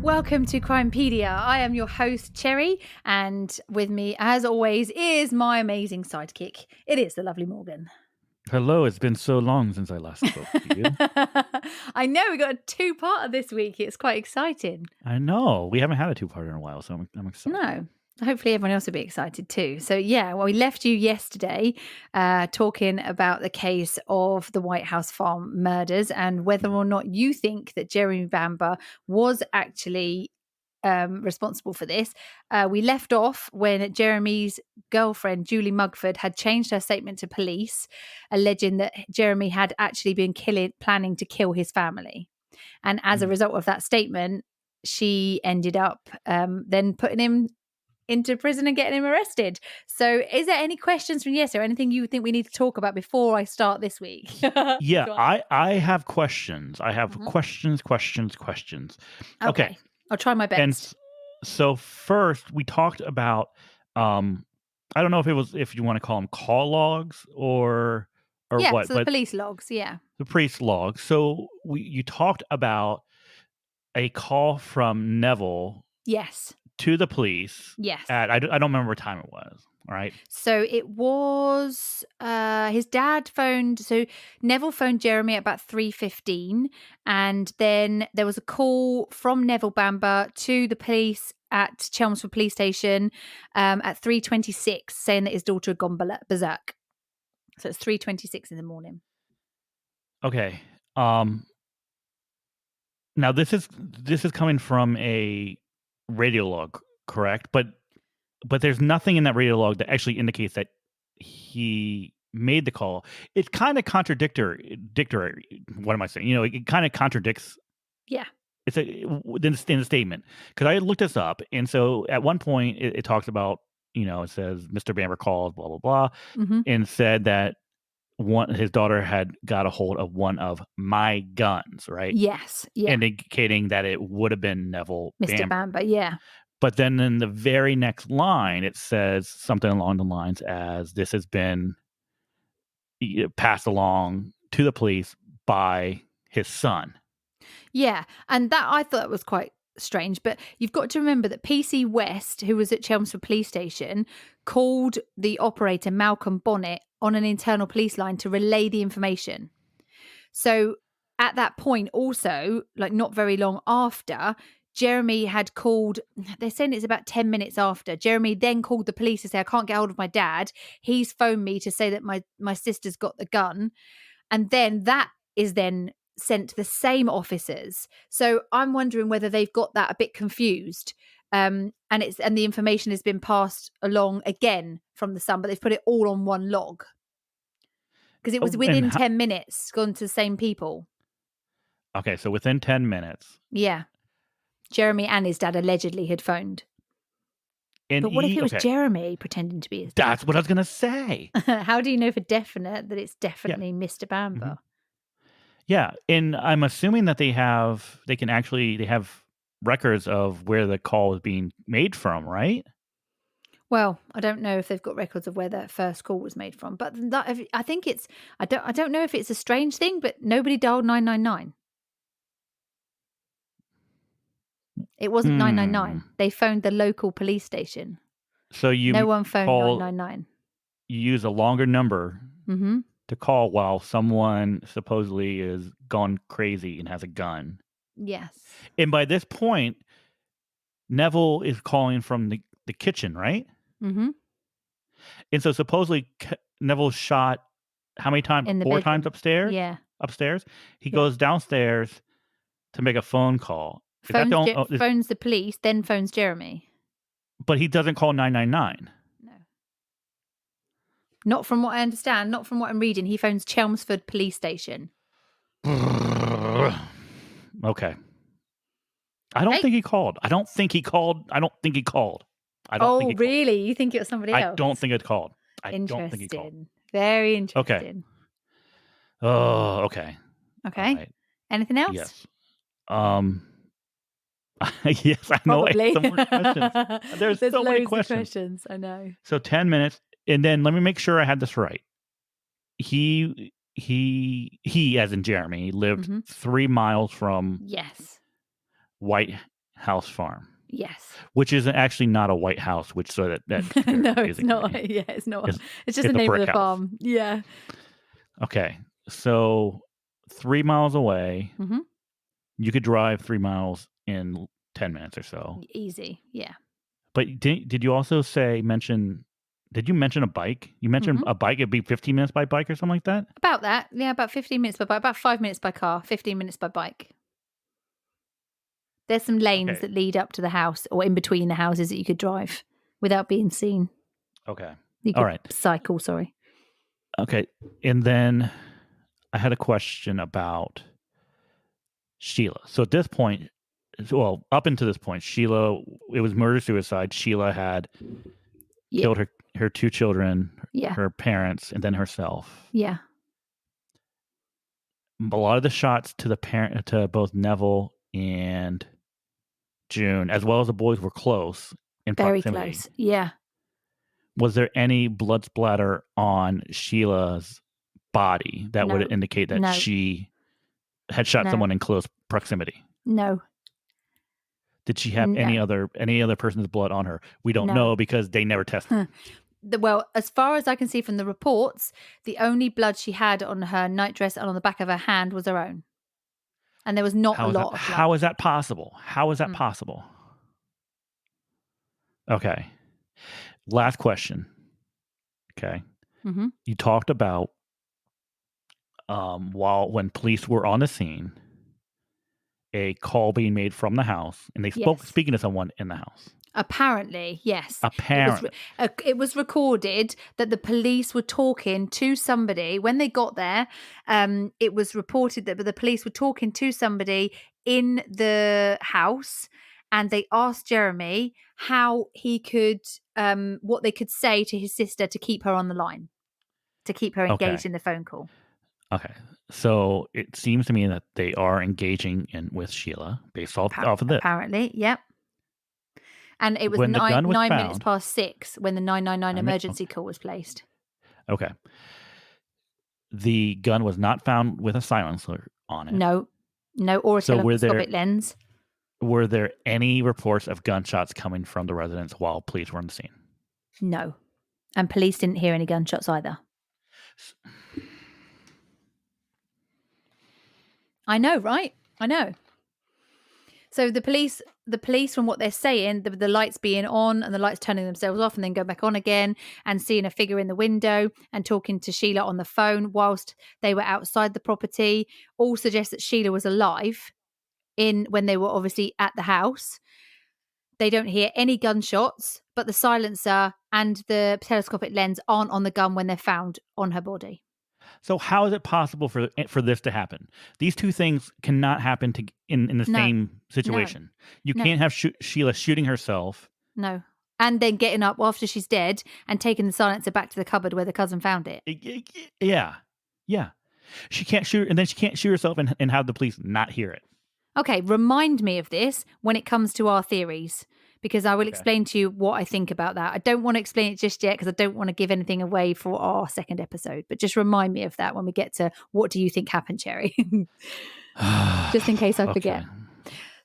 Welcome to Crimepedia. I am your host, Cherry, and with me, as always, is my amazing sidekick. It is the lovely Morgan. Hello, it's been so long since I last spoke to you. I know, we got a two-parter this week. It's quite exciting. I know. We haven't had a two-parter in a while, so I'm excited. No. Hopefully everyone else will be excited too. So yeah, well, we left you yesterday talking about the case of the Whitehouse Farm murders and whether or not you think that Jeremy Bamber was actually responsible for this. We left off when Jeremy's girlfriend, Julie Mugford, had changed her statement to police, alleging that Jeremy had actually been planning to kill his family. And as a result of that statement, she ended up then putting him into prison and getting him arrested. So is there any questions from yesterday or anything you think we need to talk about before I start this week? Yeah, I have questions. I have questions. Okay. I'll try my best. And so first we talked about I don't know if you want to call them call logs or what, so the police logs, the police logs. So you talked about a call from Neville. Yes. To the police. Yes. I don't remember what time it was. All right. So it was his dad phoned. So Neville phoned Jeremy at about 3:15, and then there was a call from Neville Bamber to the police at Chelmsford Police Station at 3:26, saying that his daughter had gone berserk. So it's 3:26 in the morning. Okay. Now this is coming from a radio log, correct? But there's nothing in that radio log that actually indicates that he made the call. It's kind of contradictory. What am I saying? It kind of contradicts. Yeah. It's in the statement, because I looked this up, and so at one point it talks about, it says Mr. Bamber called, blah blah blah, and said that his daughter had got a hold of one of my guns, right? Yes. Yeah. Indicating that it would have been Neville Mr. Bamber, yeah. But then in the very next line, it says something along the lines as this has been passed along to the police by his son. Yeah, and that I thought was quite strange, but you've got to remember that PC West, who was at Chelmsford Police Station, called the operator Malcolm Bonnet on an internal police line to relay the information. So at that point also, like not very long after, Jeremy had called, they're saying it's about 10 minutes after, Jeremy then called the police to say, I can't get hold of my dad. He's phoned me to say that my sister's got the gun. And then that is then sent to the same officers. So I'm wondering whether they've got that a bit confused. And the information has been passed along again from the son, but they've put it all on one log. Because it was within 10 minutes gone to the same people. Okay, so within 10 minutes. Yeah. Jeremy and his dad allegedly had phoned. But what if it was Jeremy pretending to be his dad? That's what I was going to say. How do you know for definite that it's definitely Mr. Bamber? Mm-hmm. Yeah, and I'm assuming that they have records of where the call was being made from, right? Well, I don't know if they've got records of where that first call was made from, but I think it's I don't know if it's a strange thing, but nobody dialed 999. It wasn't 999. They phoned the local police station. So no one phoned 999. You use a longer number to call while someone supposedly is gone crazy and has a gun. Yes. And by this point, Neville is calling from the kitchen, right? Mm-hmm. And so supposedly Neville shot how many times? 4 times upstairs? Yeah. Upstairs? He goes downstairs to make a phone call. Phones the police, then phones Jeremy. But he doesn't call 999. No. Not from what I understand, not from what I'm reading. He phones Chelmsford Police Station. Okay. I don't Okay. think he called. I don't think he called. I don't think he called. I don't think Oh, he called. really? You think it was somebody I else? don't think it called. I don't think he called. Interesting. Very Okay. interesting. Oh, okay. All Okay. right. Anything else? Yes. Um. Yes, I know. I have Probably. some more questions. There's There's so many loads of questions. questions. I know. So 10 minutes, and then let me make sure I had this right. He, as in Jeremy, lived hmm 3 miles from Yes. Whitehouse Farm, Yes. which is actually not a white house, which so that's very No, it's confusing to not. me. Yeah, it's not. It's It's just the it's a name of brick the house. farm. Yeah. Okay, so 3 miles away, hmm you could drive 3 miles in 10 minutes or so. Easy. Yeah. But did you also mention? Did you mention a bike? You mentioned hmm a bike. It'd be 15 minutes by bike or something like that. About that. Yeah, about 15 minutes by bike. About 5 minutes by car. 15 minutes by bike. There's some lanes Okay. that lead up to the house or in between the houses that you could drive without being seen. Okay. You All could right. cycle, sorry. Okay. And then I had a question about Sheila. So at this point, well, up until this point, Sheila, it was murder suicide. Sheila had Yeah. killed her 2 children, Yeah. her parents, and then herself. Yeah. A lot of the shots to both Neville and June, as well as the boys, were close in Very proximity. close. Yeah. Was there any blood splatter on Sheila's body that would No. indicate that No. she had shot No. someone in close proximity? No. Did she have any No. other person's blood on her? We don't No. know because they never tested. Well, as far as I can see from the reports, the only blood she had on her nightdress and on the back of her hand was her own. And there was not a lot of blood. How is that possible? How is that Mm. possible? Okay. Last question. Okay. hmm You talked about when police were on the scene, a call being made from the house, and they Yes. speaking to someone in the house. Apparently, yes. Apparently. It was recorded that the police were talking to somebody when they got there. It was reported that the police were talking to somebody in the house, and they asked Jeremy how he could, what they could say to his sister to keep her on the line, to keep her engaged Okay. in the phone call. Okay. So it seems to me that they are engaging with Sheila based off of this. Apparently, yep. And it was When the gun was 9 minutes found, past 6 when the 999 emergency okay. call was placed. Okay. The gun was not found with a silencer on it. No, or a So telescopic lens. were there any reports of gunshots coming from the residence while police were on the scene? No. And police didn't hear any gunshots either. I know, right? I know. So the police, from what they're saying, the lights being on and the lights turning themselves off and then go back on again, and seeing a figure in the window and talking to Sheila on the phone whilst they were outside the property, all suggest that Sheila was alive when they were obviously at the house. They don't hear any gunshots, but the silencer and the telescopic lens aren't on the gun when they're found on her body. So how is it possible for this to happen? These two things cannot happen in the No, same situation. You no, can't have Sheila shooting herself. no. And then getting up after she's dead and taking the silencer back to the cupboard where the cousin found it. Yeah, yeah. She can't shoot, and then she can't shoot herself and have the police not hear it. Okay, remind me of this when it comes to our theories, because I will explain to you what I think about that. I don't want to explain it just yet because I don't want to give anything away for our second episode, but just remind me of that when we get to what do you think happened, Cherry? Just in case I forget.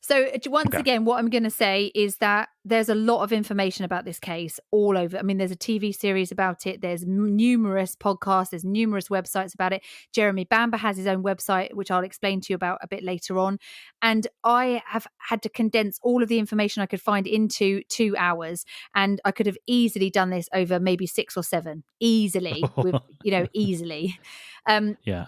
So once again, what I'm going to say is that there's a lot of information about this case all over. I mean, there's a TV series about it. There's numerous podcasts. There's numerous websites about it. Jeremy Bamber has his own website, which I'll explain to you about a bit later on. And I have had to condense all of the information I could find into 2 hours. And I could have easily done this over maybe 6 or 7. Easily. Easily. Yeah.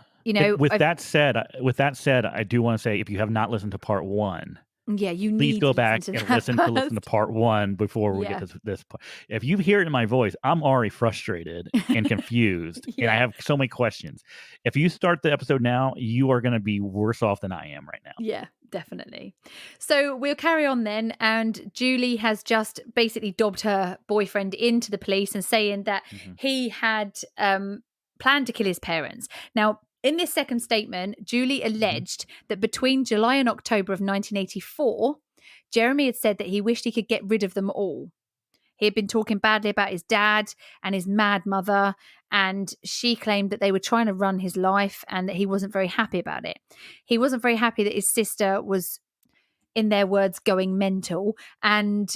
With that said, I do want to say, if you have not listened to part 1, Yeah, you Please need go to listen back to and that listen to first. part 1 before we get Yeah. this part. If you hear it in my voice, I'm already frustrated and confused, and I Yeah. have so many questions. If you start the episode now, you are gonna be worse off than I am right now. Yeah, definitely. So we'll carry on then. And Julie has just basically dobbed her boyfriend into the police and saying that Mhm, he had planned to kill his parents. Now, in this second statement, Julie mhm. alleged that between July and October of 1984, Jeremy had said that he wished he could get rid of them all. He had been talking badly about his dad and his mad mother, and she claimed that they were trying to run his life and that he wasn't very happy about it. He wasn't very happy that his sister was, in their words, going mental, and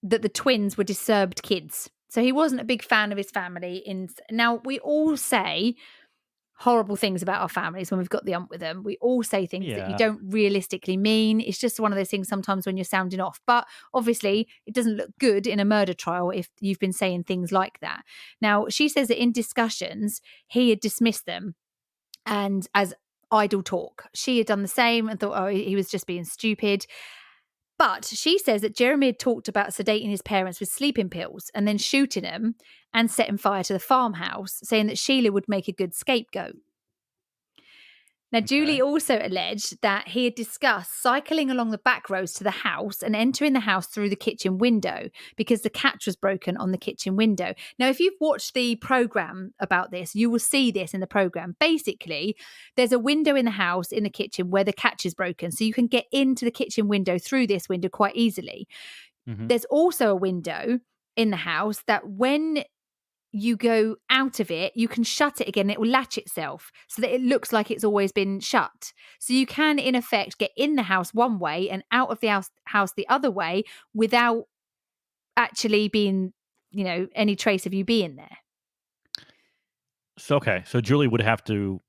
that the twins were disturbed kids. So he wasn't a big fan of his family. Now, we all say horrible things about our families when we've got the ump with them. We all say things that you Yeah. don't realistically mean. It's just one of those things sometimes when you're sounding off. But obviously, it doesn't look good in a murder trial if you've been saying things like that. Now, she says that in discussions, he had dismissed them and as idle talk. She had done the same and thought, oh, he was just being stupid. But she says that Jeremy had talked about sedating his parents with sleeping pills and then shooting them and setting fire to the farmhouse, saying that Sheila would make a good scapegoat. Now, Julie Okay. also alleged that he had discussed cycling along the back roads to the house and entering the house through the kitchen window because the catch was broken on the kitchen window. Now, if you've watched the program about this, you will see this in the program. Basically, there's a window in the house in the kitchen where the catch is broken. So you can get into the kitchen window through this window quite easily. Mhm. There's also a window in the house that when you go out of it, you can shut it again. It will latch itself so that it looks like it's always been shut. So you can, in effect, get in the house one way and out of the house the other way without actually being, any trace of you being there. So, okay, so Julie would have to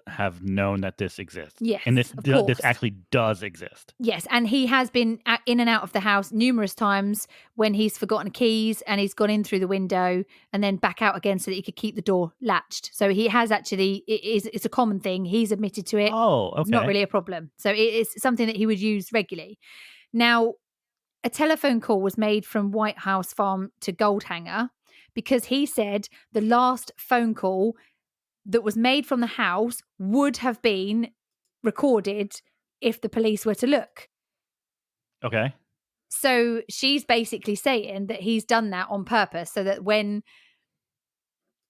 have known that this exists, and Yes, of this course. actually does exist. Yes, and he has been in and out of the house numerous times when he's forgotten keys and he's gone in through the window and then back out again so that he could keep the door latched. So he has actually, it's a common thing. He's admitted to it. Oh, It's not okay. really a problem. So it is something that he would use regularly. Now, a telephone call was made from Whitehouse Farm to Goldhanger because he said the last phone call that was made from the house would have been recorded if the police were to look. Okay. So she's basically saying that he's done that on purpose so that when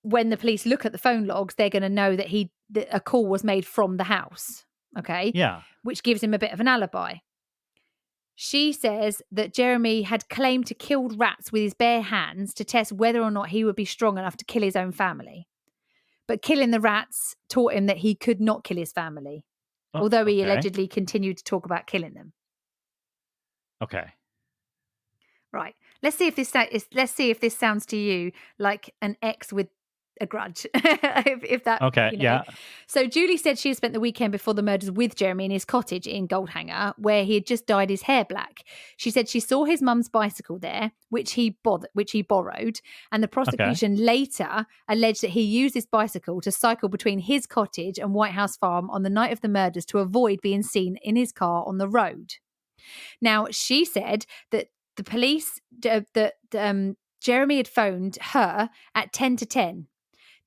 the police look at the phone logs, they're going to know that a call was made from the house. Okay. Yeah. Which gives him a bit of an alibi. She says that Jeremy had claimed to kill rats with his bare hands to test whether or not he would be strong enough to kill his own family. But killing the rats taught him that he could not kill his family, Oh, although he okay. allegedly continued to talk about killing them. Okay. Right. Let's see if this sounds to you like an ex with a grudge. if that, Okay. Yeah. So Julie said she had spent the weekend before the murders with Jeremy in his cottage in Goldhanger, where he had just dyed his hair black. She said she saw his mum's bicycle there, which he borrowed, and the Okay. prosecution later alleged that he used his bicycle to cycle between his cottage and Whitehouse Farm on the night of the murders to avoid being seen in his car on the road. Now, she said that the police, Jeremy had phoned her at 10 to 10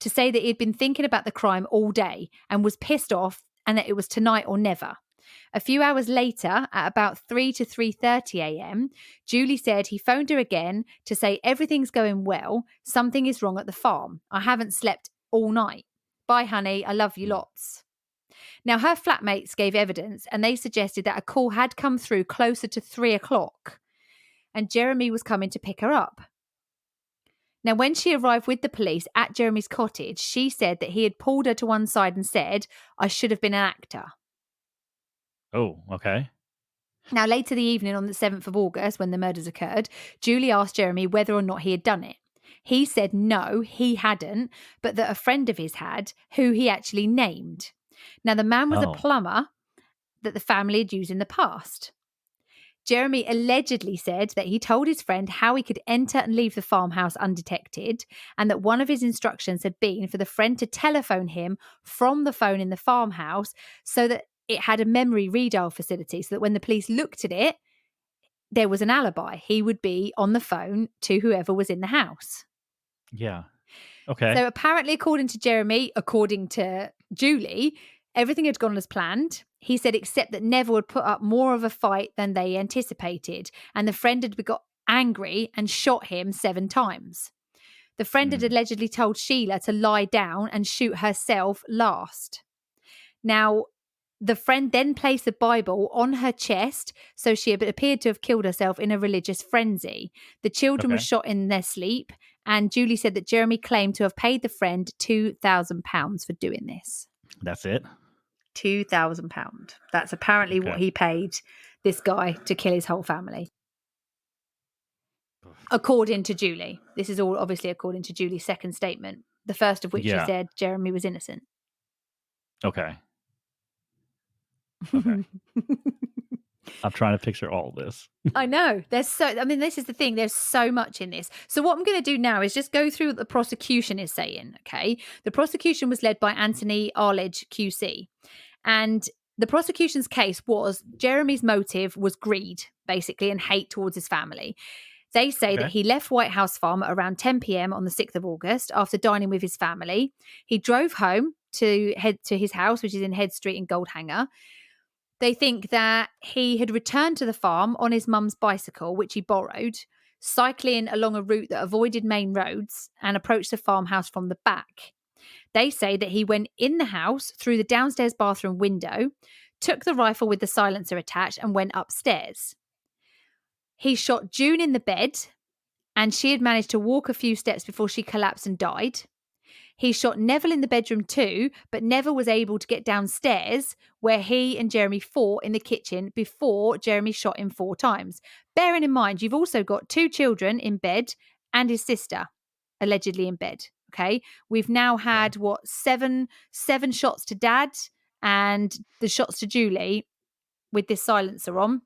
to say that he'd been thinking about the crime all day and was pissed off and that it was tonight or never. A few hours later, at about 3 to 3:30 a.m., Julie said he phoned her again to say everything's going well, something is wrong at the farm. I haven't slept all night. Bye, honey. I love you Mm. lots. Now, her flatmates gave evidence and they suggested that a call had come through closer to 3 o'clock and Jeremy was coming to pick her up. Now, when she arrived with the police at Jeremy's cottage, she said that he had pulled her to one side and said, I should have been an actor. Oh, okay. Now, later the evening on the 7th of August, when the murders occurred, Julie asked Jeremy whether or not he had done it. He said no, he hadn't, but that a friend of his had, who he actually named. Now, the man was a Oh. plumber that the family had used in the past. Jeremy allegedly said that he told his friend how he could enter and leave the farmhouse undetected, and that one of his instructions had been for the friend to telephone him from the phone in the farmhouse so that it had a memory redial facility so that when the police looked at it, there was an alibi. He would be on the phone to whoever was in the house. Yeah. Okay. So apparently, according to Jeremy, according to Julie, everything had gone as planned. He said, except that Neville had put up more of a fight than they anticipated, and the friend had got angry and shot him 7 times. The friend had allegedly told Sheila to lie down and shoot herself last. Now, the friend then placed the Bible on her chest, so she appeared to have killed herself in a religious frenzy. The children were Okay. shot in their sleep, and Julie said that Jeremy claimed to have paid the friend £2,000 for doing this. That's it? £2,000. That's apparently what Okay. he paid this guy to kill his whole family. According to Julie. This is all obviously according to Julie's second statement, the first of which she Yeah. said Jeremy was innocent. Okay. Okay. I'm trying to picture all this. I know. This is the thing. There's so much in this. So what I'm going to do now is just go through what the prosecution is saying, okay? The prosecution was led by Anthony Arledge QC. And the prosecution's case was Jeremy's motive was greed, basically, and hate towards his family. They say that he left Whitehouse Farm at around 10 p.m. on the 6th of August after dining with his family. He drove home to head to his house, which is in Head Street in Goldhanger. They think that he had returned to the farm on his mum's bicycle, which he borrowed, cycling along a route that avoided main roads and approached the farmhouse from the back. They say that he went in the house through the downstairs bathroom window, took the rifle with the silencer attached and went upstairs. He shot June in the bed, and she had managed to walk a few steps before she collapsed and died. He shot Neville in the bedroom too, but Neville was able to get downstairs where he and Jeremy fought in the kitchen before Jeremy shot him 4 times. Bearing in mind, you've also got 2 children in bed and his sister allegedly in bed. Okay. We've now had 7 shots to Dad and the shots to Julie with this silencer on.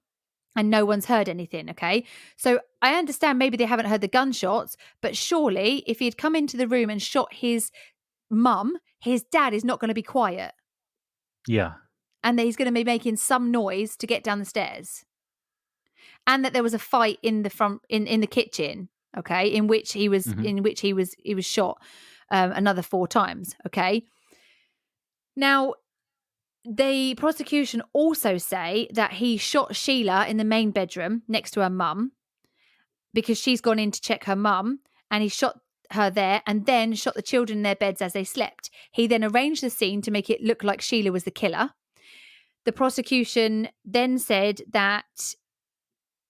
And no one's heard anything, okay? So I understand maybe they haven't heard the gunshots, but surely if he had come into the room and shot his mum, his dad is not going to be quiet. Yeah. And that he's going to be making some noise to get down the stairs. And that there was a fight in the front in the kitchen, okay, in which he was shot another 4 times, okay? Now, the prosecution also say that he shot Sheila in the main bedroom next to her mum because she's gone in to check her mum, and he shot her there and then shot the children in their beds as they slept. He then arranged the scene to make it look like Sheila was the killer. The prosecution then said that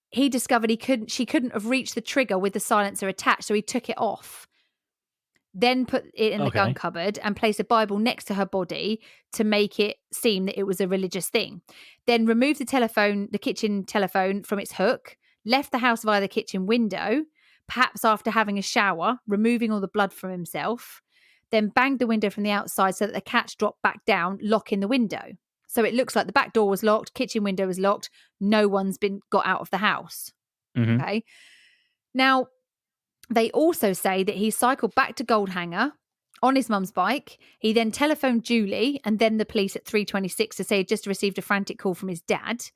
he discovered she couldn't have reached the trigger with the silencer attached, so he took it off. Then put it in the gun cupboard and placed a Bible next to her body to make it seem that it was a religious thing. Then removed the kitchen telephone from its hook, left the house via the kitchen window, perhaps after having a shower, removing all the blood from himself, then banged the window from the outside so that the catch dropped back down, locking the window. So it looks like the back door was locked, kitchen window was locked, no one's got out of the house. Mm-hmm. Okay. Now, they also say that he cycled back to Goldhanger on his mum's bike. He then telephoned Julie and then the police at 3:26 to say he'd just received a frantic call from his dad.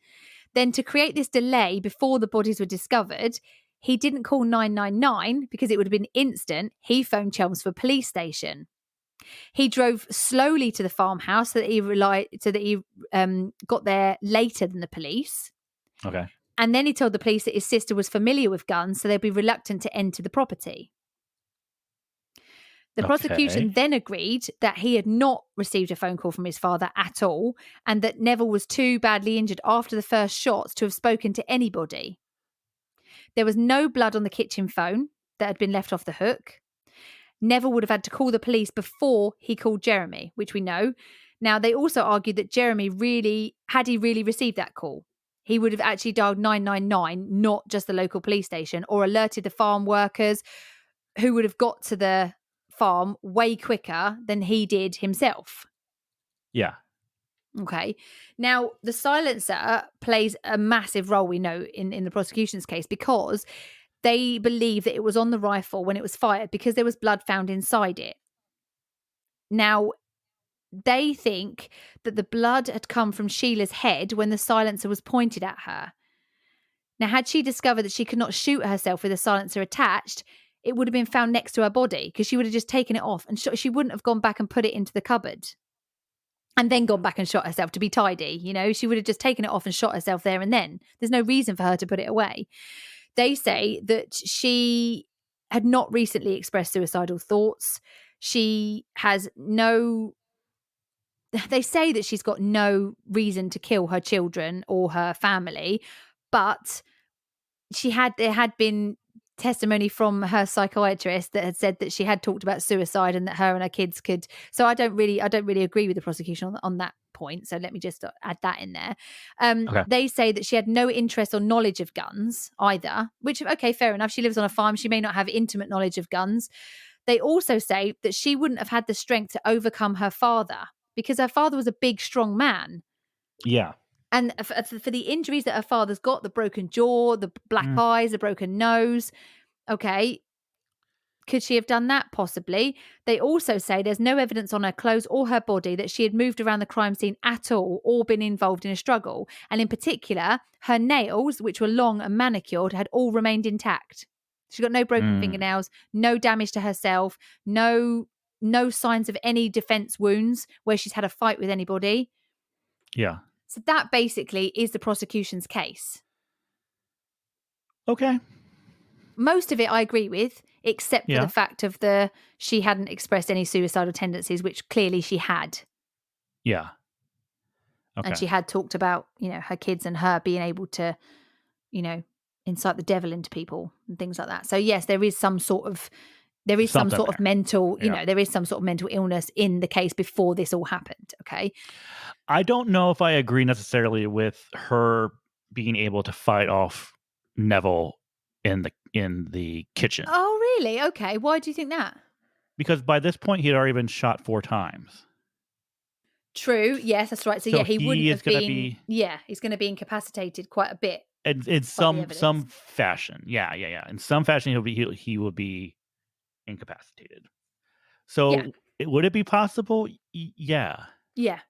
Then to create this delay before the bodies were discovered, he didn't call 999 because it would have been instant. He phoned Chelmsford Police Station. He drove slowly to the farmhouse so that he got there later than the police. Okay. And then he told the police that his sister was familiar with guns, so they'd be reluctant to enter the property. The prosecution then agreed that he had not received a phone call from his father at all, and that Neville was too badly injured after the first shots to have spoken to anybody. There was no blood on the kitchen phone that had been left off the hook. Neville would have had to call the police before he called Jeremy, which we know. Now, they also argued that Jeremy had he really received that call, he would have actually dialed 999, not just the local police station, or alerted the farm workers who would have got to the farm way quicker than he did himself. Yeah. Okay. Now, the silencer plays a massive role, we know, in the prosecution's case, because they believe that it was on the rifle when it was fired because there was blood found inside it. Now, they think that the blood had come from Sheila's head when the silencer was pointed at her. Now, had she discovered that she could not shoot herself with a silencer attached, it would have been found next to her body because she would have just taken it off and she wouldn't have gone back and put it into the cupboard and then gone back and shot herself to be tidy. She would have just taken it off and shot herself there and then. There's no reason for her to put it away. They say that she had not recently expressed suicidal thoughts. She has no. They say that she's got no reason to kill her children or her family, but there had been testimony from her psychiatrist that had said that she had talked about suicide and that her and her kids could. So I don't really agree with the prosecution on that point. So let me just add that in there. Okay. They say that she had no interest or knowledge of guns either, which, okay, fair enough. She lives on a farm. She may not have intimate knowledge of guns. They also say that she wouldn't have had the strength to overcome her father because her father was a big, strong man. Yeah. And for the injuries that her father's got, the broken jaw, the black eyes, the broken nose, okay, could she have done that? Possibly. They also say there's no evidence on her clothes or her body that she had moved around the crime scene at all or been involved in a struggle. And in particular, her nails, which were long and manicured, had all remained intact. She got no broken fingernails, no damage to herself, no signs of any defense wounds where she's had a fight with anybody. Yeah. So that basically is the prosecution's case. Okay. Most of it I agree with, except for the fact of she hadn't expressed any suicidal tendencies, which clearly she had. Yeah. Okay. And she had talked about, her kids and her being able to, incite the devil into people and things like that. So yes, there is some sort of mental, there is some sort of mental illness in the case before this all happened. Okay. I don't know if I agree necessarily with her being able to fight off Neville in the kitchen. Oh, really? Okay. Why do you think that? Because by this point he had already been shot 4 times. True. Yes, that's right. So yeah, he wouldn't have been. Yeah, he's going to be incapacitated quite a bit. In some fashion. Yeah. In some fashion he will be incapacitated. So would it be possible? Yeah. Yeah.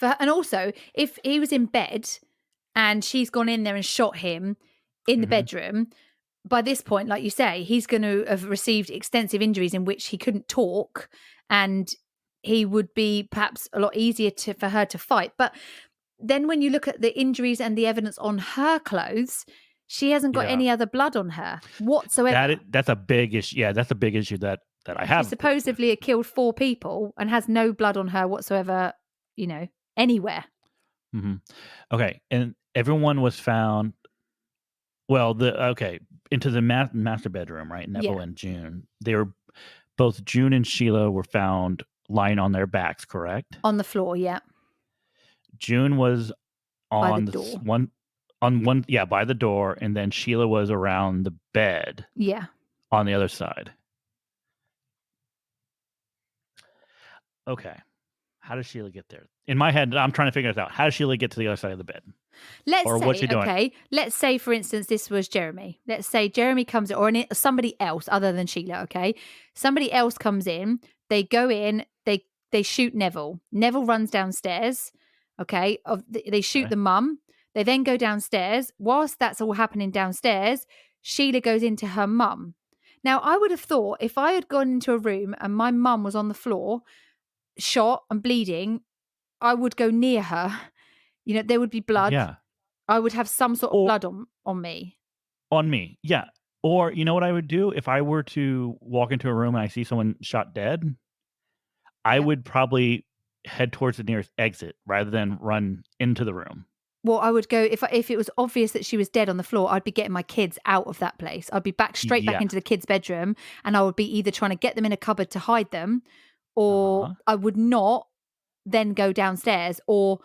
And also, if he was in bed and she's gone in there and shot him in the bedroom, by this point, like you say, he's going to have received extensive injuries in which he couldn't talk, and he would be perhaps a lot easier for her to fight. But then when you look at the injuries and the evidence on her clothes, she hasn't got any other blood on her whatsoever. That's a big issue. Yeah, that's a big issue that I have. She supposedly had killed 4 people and has no blood on her whatsoever, anywhere. Mm-hmm. Okay, and everyone was found. Well, into the master bedroom, right? Neville and June. They were both June and Sheila were found lying on their backs, correct? On the floor, yeah. June was on the door. By the door, and then Sheila was around the bed. Yeah. On the other side. Okay. How does Sheila get there? In my head, I'm trying to figure this out. How does Sheila get to the other side of the bed? What's she doing? Okay, let's say, for instance, this was Jeremy. Let's say Jeremy comes in, or somebody else other than Sheila, okay? Somebody else comes in, they go in, they shoot Neville. Neville runs downstairs, okay? They shoot the mum. They then go downstairs. Whilst that's all happening downstairs, Sheila goes into her mum. Now, I would have thought if I had gone into a room and my mum was on the floor, shot and bleeding, I would go near her. There would be blood. Yeah. I would have some sort of blood on me. On me, yeah. Or you know what I would do? If I were to walk into a room and I see someone shot dead, I would probably head towards the nearest exit rather than run into the room. Well, I would go, if it was obvious that she was dead on the floor, I'd be getting my kids out of that place. I'd be straight back into the kids' bedroom, and I would be either trying to get them in a cupboard to hide them, or I would not then go downstairs, or,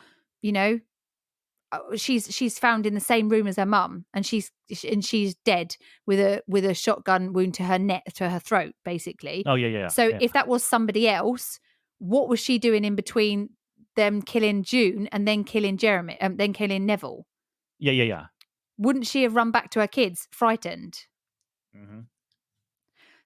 she's found in the same room as her mum, and she's dead with a shotgun wound to her neck, to her throat, basically. Oh yeah. So if that was somebody else, what was she doing in between them killing June and then killing Jeremy, then killing Neville? Yeah. Wouldn't she have run back to her kids, frightened? Mm-hmm.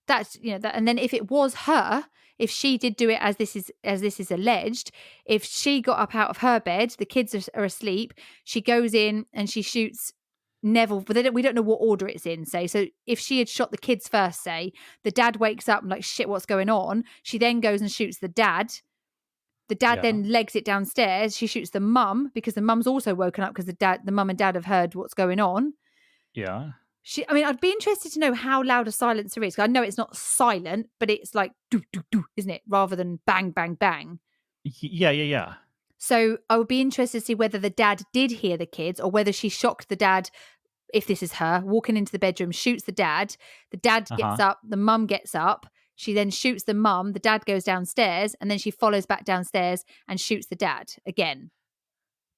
That's that. And then if it was her, if she did do it as this is alleged, if she got up out of her bed, the kids are asleep, she goes in and she shoots Neville, but we don't know what order it's in, say. So if she had shot the kids first, say, the dad wakes up and like, shit, what's going on? She then goes and shoots the dad. The dad Yeah. then legs it downstairs. She shoots the mum because the mum's also woken up because the mum and dad have heard what's going on. Yeah. I'd be interested to know how loud a silencer is. I know it's not silent, but it's like do do do, isn't it? Rather than bang bang bang. Yeah. So I would be interested to see whether the dad did hear the kids or whether she shocked the dad. If this is her walking into the bedroom, shoots the dad gets up, the mum gets up, she then shoots the mum, the dad goes downstairs, and then she follows back downstairs and shoots the dad again.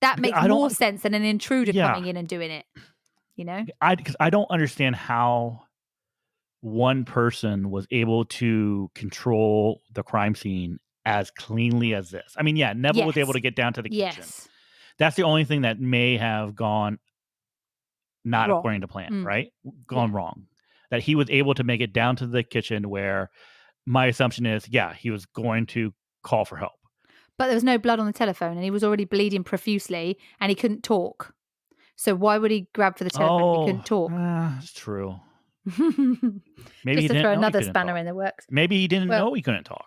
That makes more sense than an intruder coming in and doing it, you know? Because I don't understand how one person was able to control the crime scene as cleanly as this. I mean, yeah, Neville was able to get down to the kitchen. That's the only thing that may have gone not wrong. According to plan, right? Gone wrong. That he was able to make it down to the kitchen where my assumption is, yeah, he was going to call for help. But there was no blood on the telephone and he was already bleeding profusely and he couldn't talk. So why would he grab for the telephone if he couldn't talk? That's true. Maybe just to throw another spanner in the works. Maybe he didn't know he couldn't talk.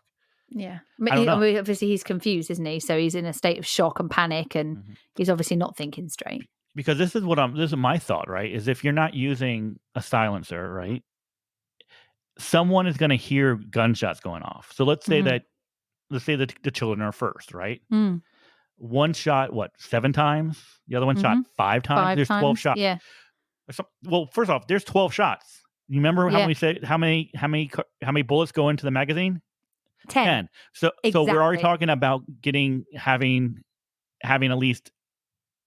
Yeah. Obviously he's confused, isn't he? So he's in a state of shock and panic and he's obviously not thinking straight. Because this is my thought, right? Is if you're not using a silencer, right? Someone is going to hear gunshots going off. So let's say that the children are first, right? One shot, 7 times? The other one shot 5 times? There's 12 shots. Yeah. Well, first off, there's 12 shots. You remember how many bullets go into the magazine? 10. So we're already talking about having at least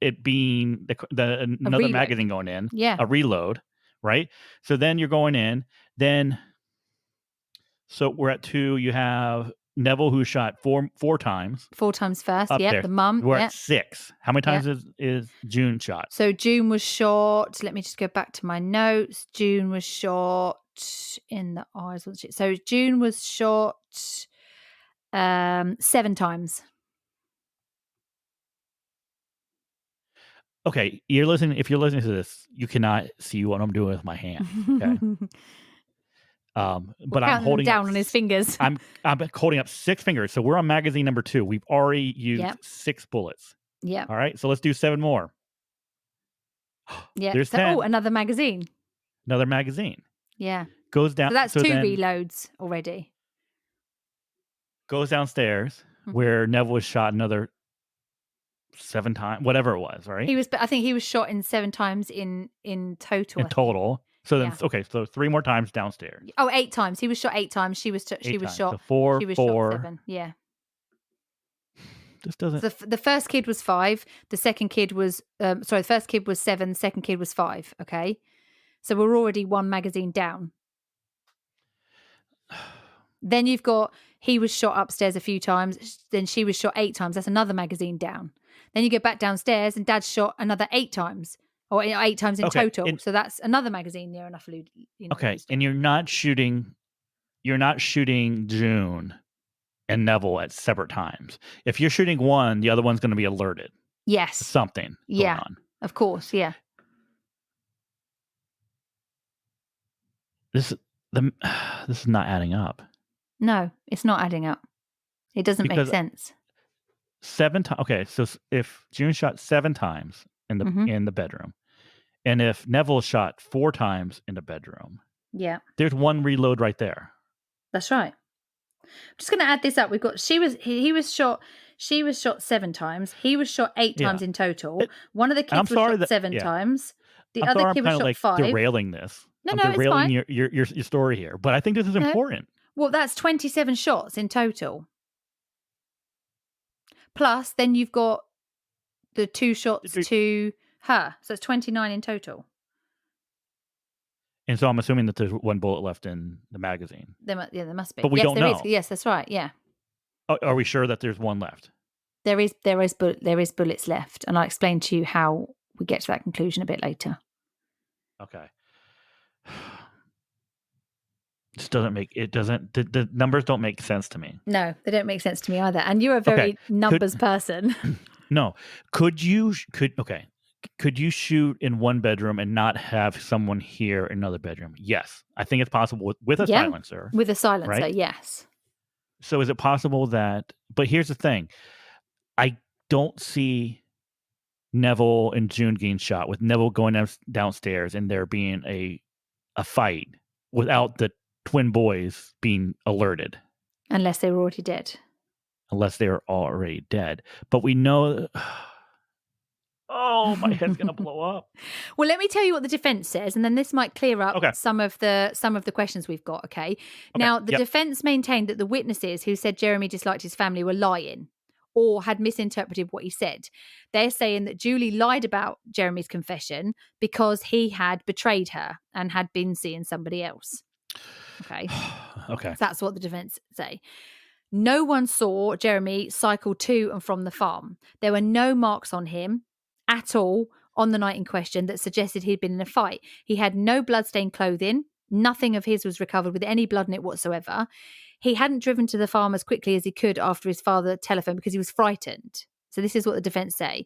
it being another magazine going in, a reload, right? So then you're going in, so we're at 2. You have Neville who shot four times. 4 times first, the mum. We're at 6. How many times is June shot? So June was shot. Let me just go back to my notes. June was shot in the eyes, wasn't she? So June was shot 7 times. Okay, if you're listening to this, you cannot see what I'm doing with my hand. Okay. But I'm holding down on his fingers. I'm holding up 6 fingers. So we're on magazine number 2. We've already used 6 bullets. Yeah. All right. So let's do 7 more. Yeah. There's 10. Another magazine. Another magazine. Yeah. Goes down. So that's 2 reloads already. Goes downstairs where Neville was shot another 7 times, whatever it was, right? I think he was shot in 7 times in total. In total. So then, okay, so 3 more times downstairs. Oh, 8 times. He was shot 8 times. She was shot. So 4, she was 4. Shot 7. Yeah. This doesn't. The first kid was 5. The second kid was the first kid was 7. The second kid was 5. Okay, so we're already 1 magazine down. Then you've got he was shot upstairs a few times. Then she was shot 8 times. That's another magazine down. Then you go back downstairs and Dad's shot another 8 times, or 8 times in total. So that's another magazine near enough. Okay, and you're not shooting June and Neville at separate times. If you're shooting one, the other one's going to be alerted. Yes. Something going on. Of course, yeah. This is not adding up. No, it's not adding up. It doesn't make sense. 7 times. Okay, so if June shot 7 times in the bedroom, and if Neville shot 4 times in the bedroom, there's 1 reload right there. That's right. I'm just going to add this up. We've got she was shot 7 times. He was shot 8 times in total. One of the kids was shot 7 times. The other kid was shot 5. Derailing this. No, I'm derailing it's fine. your story here, but I think this is important. Well, that's 27 shots in total. Plus, then you've got the 2 shots to her, so it's 29 in total. And so I'm assuming that there's 1 bullet left in the magazine. There must be. But we don't know. Yes, that's right. Yeah. Are we sure that there's 1 left? There is bullets left, and I'll explain to you how we get to that conclusion a bit later. Okay. Just doesn't make it doesn't the numbers don't make sense to me. No, they don't make sense to me either. And you're a Okay. very numbers Could person. no. Could you could okay. Could you shoot in one bedroom and not have someone hear another bedroom? Yes. I think it's possible with a Yeah, silencer, with a silencer, right? yes. So is it possible that but here's the thing. I don't see Neville and June getting shot with Neville going downstairs and there being a fight without the twin boys being alerted. Unless they were already dead. Unless they're already dead. But we know oh, my head's gonna blow up. Well, let me tell you what the defense says, and then this might clear up Okay. some of the questions we've got. Okay. Okay. Now, the Yep. defense maintained that the witnesses who said Jeremy disliked his family were lying or had misinterpreted what he said. They're saying that Julie lied about Jeremy's confession because he had betrayed her and had been seeing somebody else. Okay. Okay. So that's what the defense say. No one saw Jeremy cycle to and from the farm. There were no marks on him at all on the night in question that suggested he'd been in a fight. He had no bloodstained clothing. Nothing of his was recovered with any blood in it whatsoever. He hadn't driven to the farm as quickly as he could after his father telephoned because he was frightened. So this is what the defense say.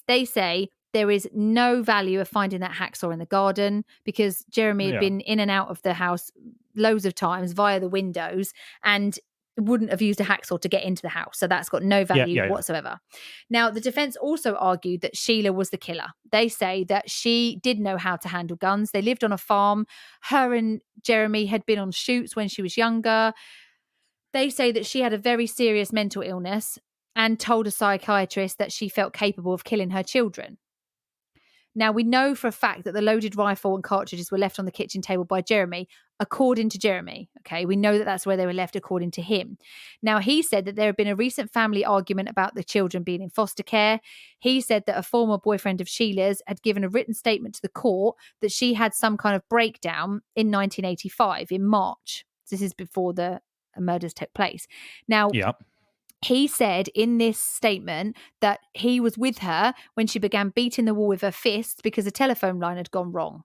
They say there is no value of finding that hacksaw in the garden because Jeremy had Yeah. been in and out of the house loads of times via the windows and wouldn't have used a hacksaw to get into the house. So that's got no value whatsoever. Now, the defense also argued that Sheila was the killer. They say that she did know how to handle guns. They lived on a farm. Her and Jeremy had been on shoots when she was younger. They say that she had a very serious mental illness and told a psychiatrist that she felt capable of killing her children. Now, we know for a fact that the loaded rifle and cartridges were left on the kitchen table by Jeremy, according to Jeremy. Okay, we know that that's where they were left, according to him. Now, he said that there had been a recent family argument about the children being in foster care. He said that a former boyfriend of Sheila's had given a written statement to the court that she had some kind of breakdown in 1985, in March. This is before the murders took place. Now, Yep. he said in this statement that he was with her when she began beating the wall with her fists because the telephone line had gone wrong.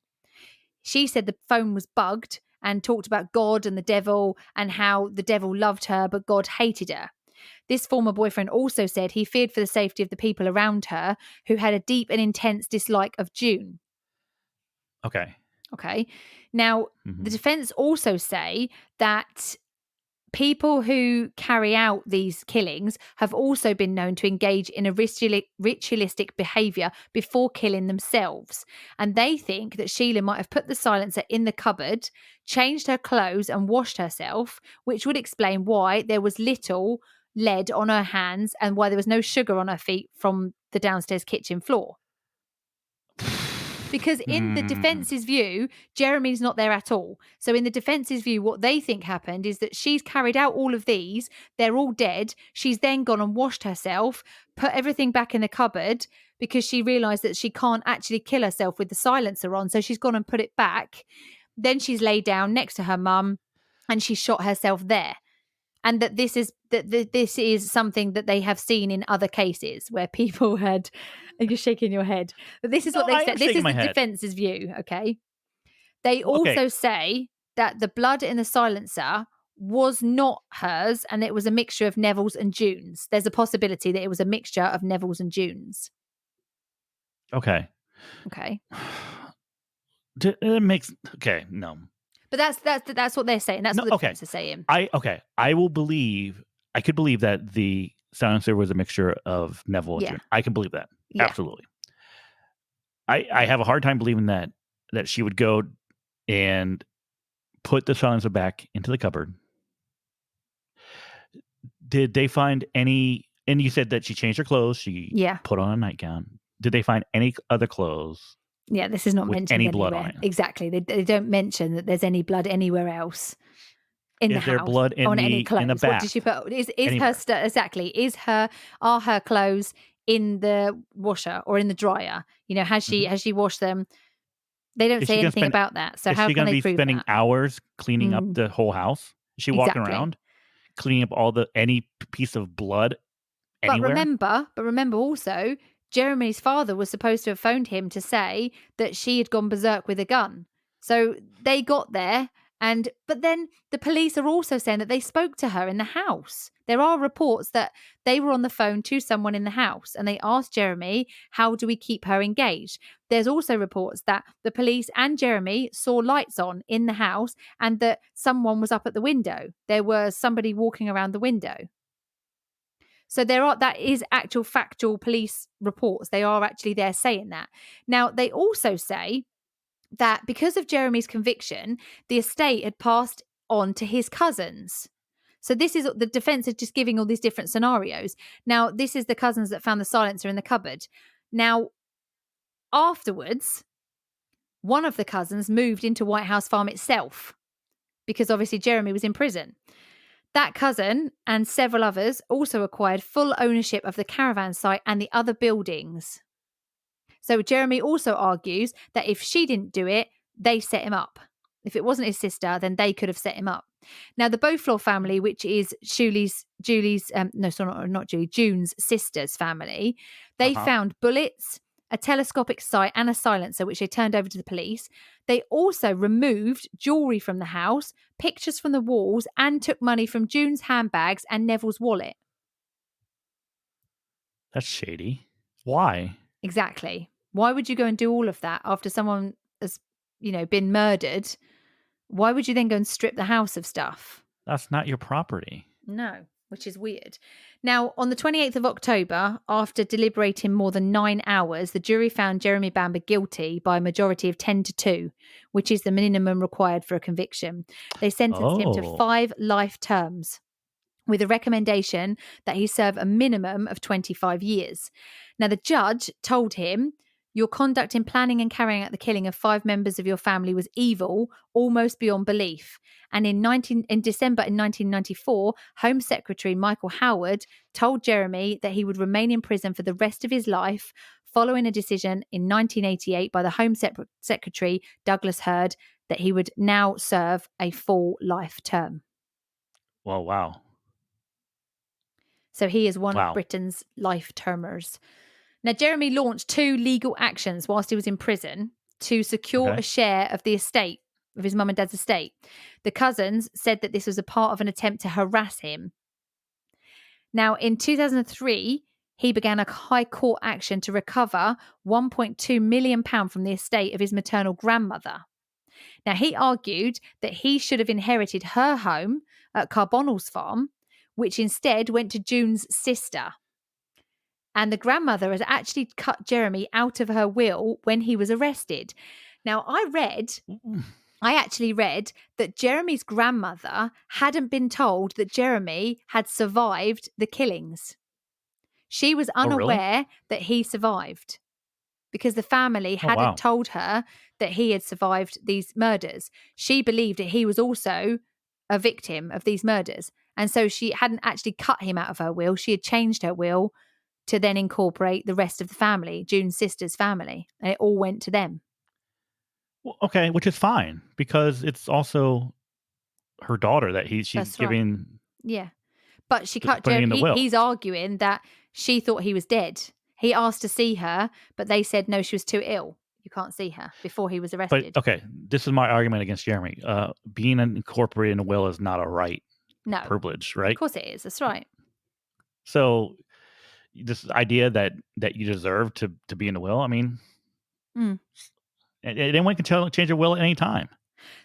She said the phone was bugged and talked about God and the devil and how the devil loved her, but God hated her. This former boyfriend also said he feared for the safety of the people around her who had a deep and intense dislike of June. Okay. Okay. Now, the defense also say that people who carry out these killings have also been known to engage in a ritualistic behaviour before killing themselves. And they think that Sheila might have put the silencer in the cupboard, changed her clothes and washed herself, which would explain why there was little lead on her hands and why there was no sugar on her feet from the downstairs kitchen floor. Because in the defence's view, Jeremy's not there at all. So in the defence's view, what they think happened is that she's carried out all of these. They're all dead. She's then gone and washed herself, put everything back in the cupboard because she realised that she can't actually kill herself with the silencer on. So she's gone and put it back. Then she's laid down next to her mum and she shot herself there. And that this is something that they have seen in other cases where people had. You're shaking your head, but this is what they said. This is the defense's view. Okay, they also say that the blood in the silencer was not hers, and it was a mixture of Neville's and June's. There's a possibility that it was a mixture of Neville's and June's. Okay. It makes no. But that's what they're saying. That's what the defense is saying. I could believe that the silencer was a mixture of Neville and June. I can believe that. Yeah. Absolutely. I have a hard time believing that she would go and put the silencer back into the cupboard. Did they find any, and you said that she changed her clothes, she put on a nightgown. Did they find any other clothes? Yeah, this is not mentioned any anywhere. Blood on it. Exactly. They don't mention that there's any blood anywhere else in the house. Is there blood on any clothes? In the bath? What did she put? Is her exactly? Are her clothes in the washer or in the dryer? You know, has she washed them? They don't say anything about that. So how can they prove that? Is she going to be spending hours cleaning up the whole house? Is she walking around cleaning up any piece of blood anywhere? But remember also, Jeremy's father was supposed to have phoned him to say that she had gone berserk with a gun. So they got there But then the police are also saying that they spoke to her in the house. There are reports that they were on the phone to someone in the house and they asked Jeremy, how do we keep her engaged? There's also reports that the police and Jeremy saw lights on in the house and that someone was up at the window. There was somebody walking around the window. So that is actual factual police reports. They are actually there saying that. Now, they also say that because of Jeremy's conviction, the estate had passed on to his cousins. So this is the defense is just giving all these different scenarios. Now, this is the cousins that found the silencer in the cupboard. Now, afterwards, one of the cousins moved into Whitehouse Farm itself because obviously Jeremy was in prison. That cousin and several others also acquired full ownership of the caravan site and the other buildings. So Jeremy also argues that if she didn't do it, they set him up. If it wasn't his sister, then they could have set him up. Now, the Beaufort family, which is June's sister's family, they Uh-huh. found bullets, a telescopic sight, and a silencer, which they turned over to the police. They also removed jewelry from the house, pictures from the walls, and took money from June's handbags and Neville's wallet. That's shady. Why? Exactly. Why would you go and do all of that after someone has, been murdered? Why would you then go and strip the house of stuff? That's not your property. No, which is weird. Now, on the 28th of October, after deliberating more than 9 hours, the jury found Jeremy Bamber guilty by a majority of 10-2, which is the minimum required for a conviction. They sentenced him to Oh. 5 life terms, with a recommendation that he serve a minimum of 25 years. Now, the judge told him, your conduct in planning and carrying out the killing of 5 members of your family was evil, almost beyond belief. And in December in 1994, Home Secretary Michael Howard told Jeremy that he would remain in prison for the rest of his life, following a decision in 1988 by the Home Secretary Douglas Hurd that he would now serve a full life term. Well, wow. So he is one of Wow. Britain's life termers. Now, Jeremy launched 2 legal actions whilst he was in prison to secure Okay. a share of the estate, of his mum and dad's estate. The cousins said that this was a part of an attempt to harass him. Now, in 2003, he began a high court action to recover £1.2 million from the estate of his maternal grandmother. Now, he argued that he should have inherited her home at Carbonell's farm, which instead went to June's sister. And the grandmother has actually cut Jeremy out of her will when he was arrested. Now, I actually read that Jeremy's grandmother hadn't been told that Jeremy had survived the killings. She was Oh, really? unaware that he survived because the family Oh, hadn't wow. told her that he had survived these murders. She believed that he was also a victim of these murders. And so she hadn't actually cut him out of her will. She had changed her will to then incorporate the rest of the family, June's sister's family. And it all went to them. Well, okay, which is fine because it's also her daughter that she's That's right. giving Yeah. But she cut putting in the will. He's arguing that she thought he was dead. He asked to see her, but they said no, she was too ill. You can't see her before he was But arrested. okay, this is my argument against Jeremy. Being incorporated in a will is not a right, No, privilege, of right? course it is. That's right. So this idea that you deserve to be in the will, I mean, Mm. anyone can change a will at any time.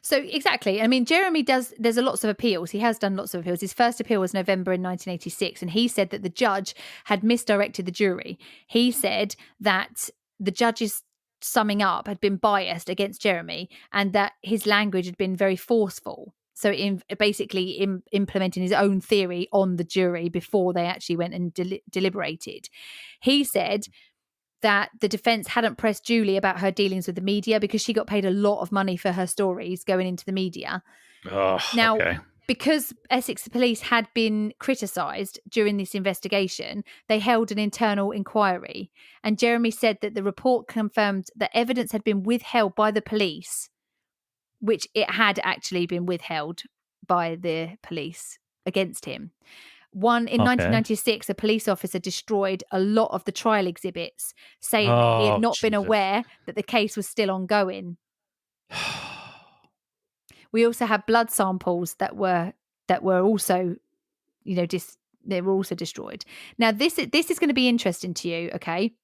So exactly. I mean, Jeremy there's a lots of appeals. He has done lots of appeals. His first appeal was November in 1986, and he said that the judge had misdirected the jury. He said that the judge's summing up had been biased against Jeremy and that his language had been very forceful. So implementing his own theory on the jury before they actually went and deliberated. He said that the defense hadn't pressed Julie about her dealings with the media because she got paid a lot of money for her stories going into the media. Oh, Now, okay. because Essex police had been criticised during this investigation, they held an internal inquiry. And Jeremy said that the report confirmed that evidence had been withheld by the police, which it had actually been withheld by the police against him. In Okay. 1996, a police officer destroyed a lot of the trial exhibits, saying that he had Oh, not been Jesus. aware that the case was still ongoing. We also had blood samples that were also, they were also destroyed. Now, this is going to be interesting to you, okay?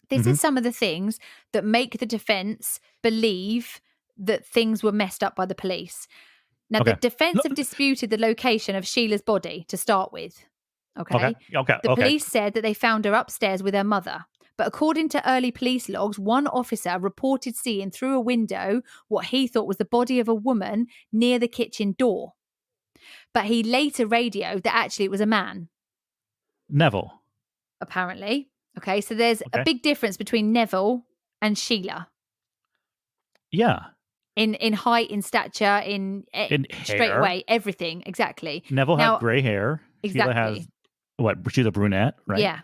This Hmm. is some of the things that make the defense believe that things were messed up by the police. Now, the Okay. defense have disputed the location of Sheila's body to start with. Okay. Okay. Okay. The Okay. police said that they found her upstairs with her mother. But according to early police logs, one officer reported seeing through a window what he thought was the body of a woman near the kitchen door. But he later radioed that actually it was a man, Neville. apparently. Okay. So there's a Okay. big difference between Neville and Sheila Yeah. in height, in stature, in In straight hair. away, everything. Exactly. Neville has Now, gray hair. Sheila has exactly. what? She's a brunette, right? Yeah.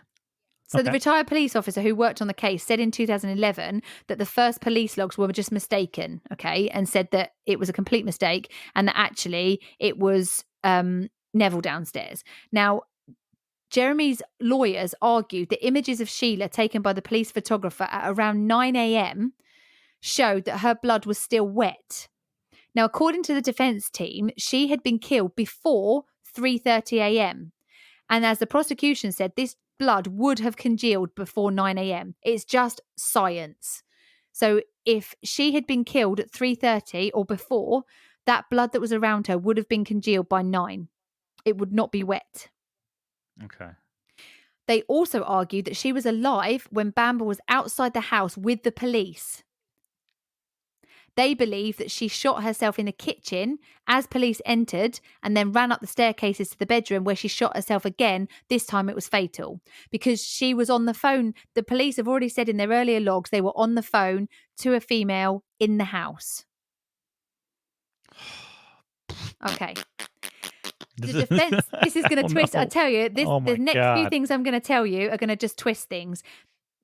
So the Okay. retired police officer who worked on the case said in 2011 that the first police logs were just mistaken, okay, and said that it was a complete mistake and that actually it was Neville downstairs. Now, Jeremy's lawyers argued that images of Sheila taken by the police photographer at around 9 a.m. showed that her blood was still wet. Now, according to the defense team, she had been killed before 3:30 a.m. And as the prosecution said, this blood would have congealed before 9 a.m. It's just science. So if she had been killed at 3:30 or before, that blood that was around her would have been congealed by 9. It would not be wet. Okay. They also argued that she was alive when Bamber was outside the house with the police. They believe that she shot herself in the kitchen as police entered and then ran up the staircases to the bedroom where she shot herself again. This time it was fatal because she was on the phone. The police have already said in their earlier logs they were on the phone to a female in the house. Okay. The defense, this is going to Oh, twist. I no. tell you, Oh the my next few God. things I'm going to tell you are going to just twist things.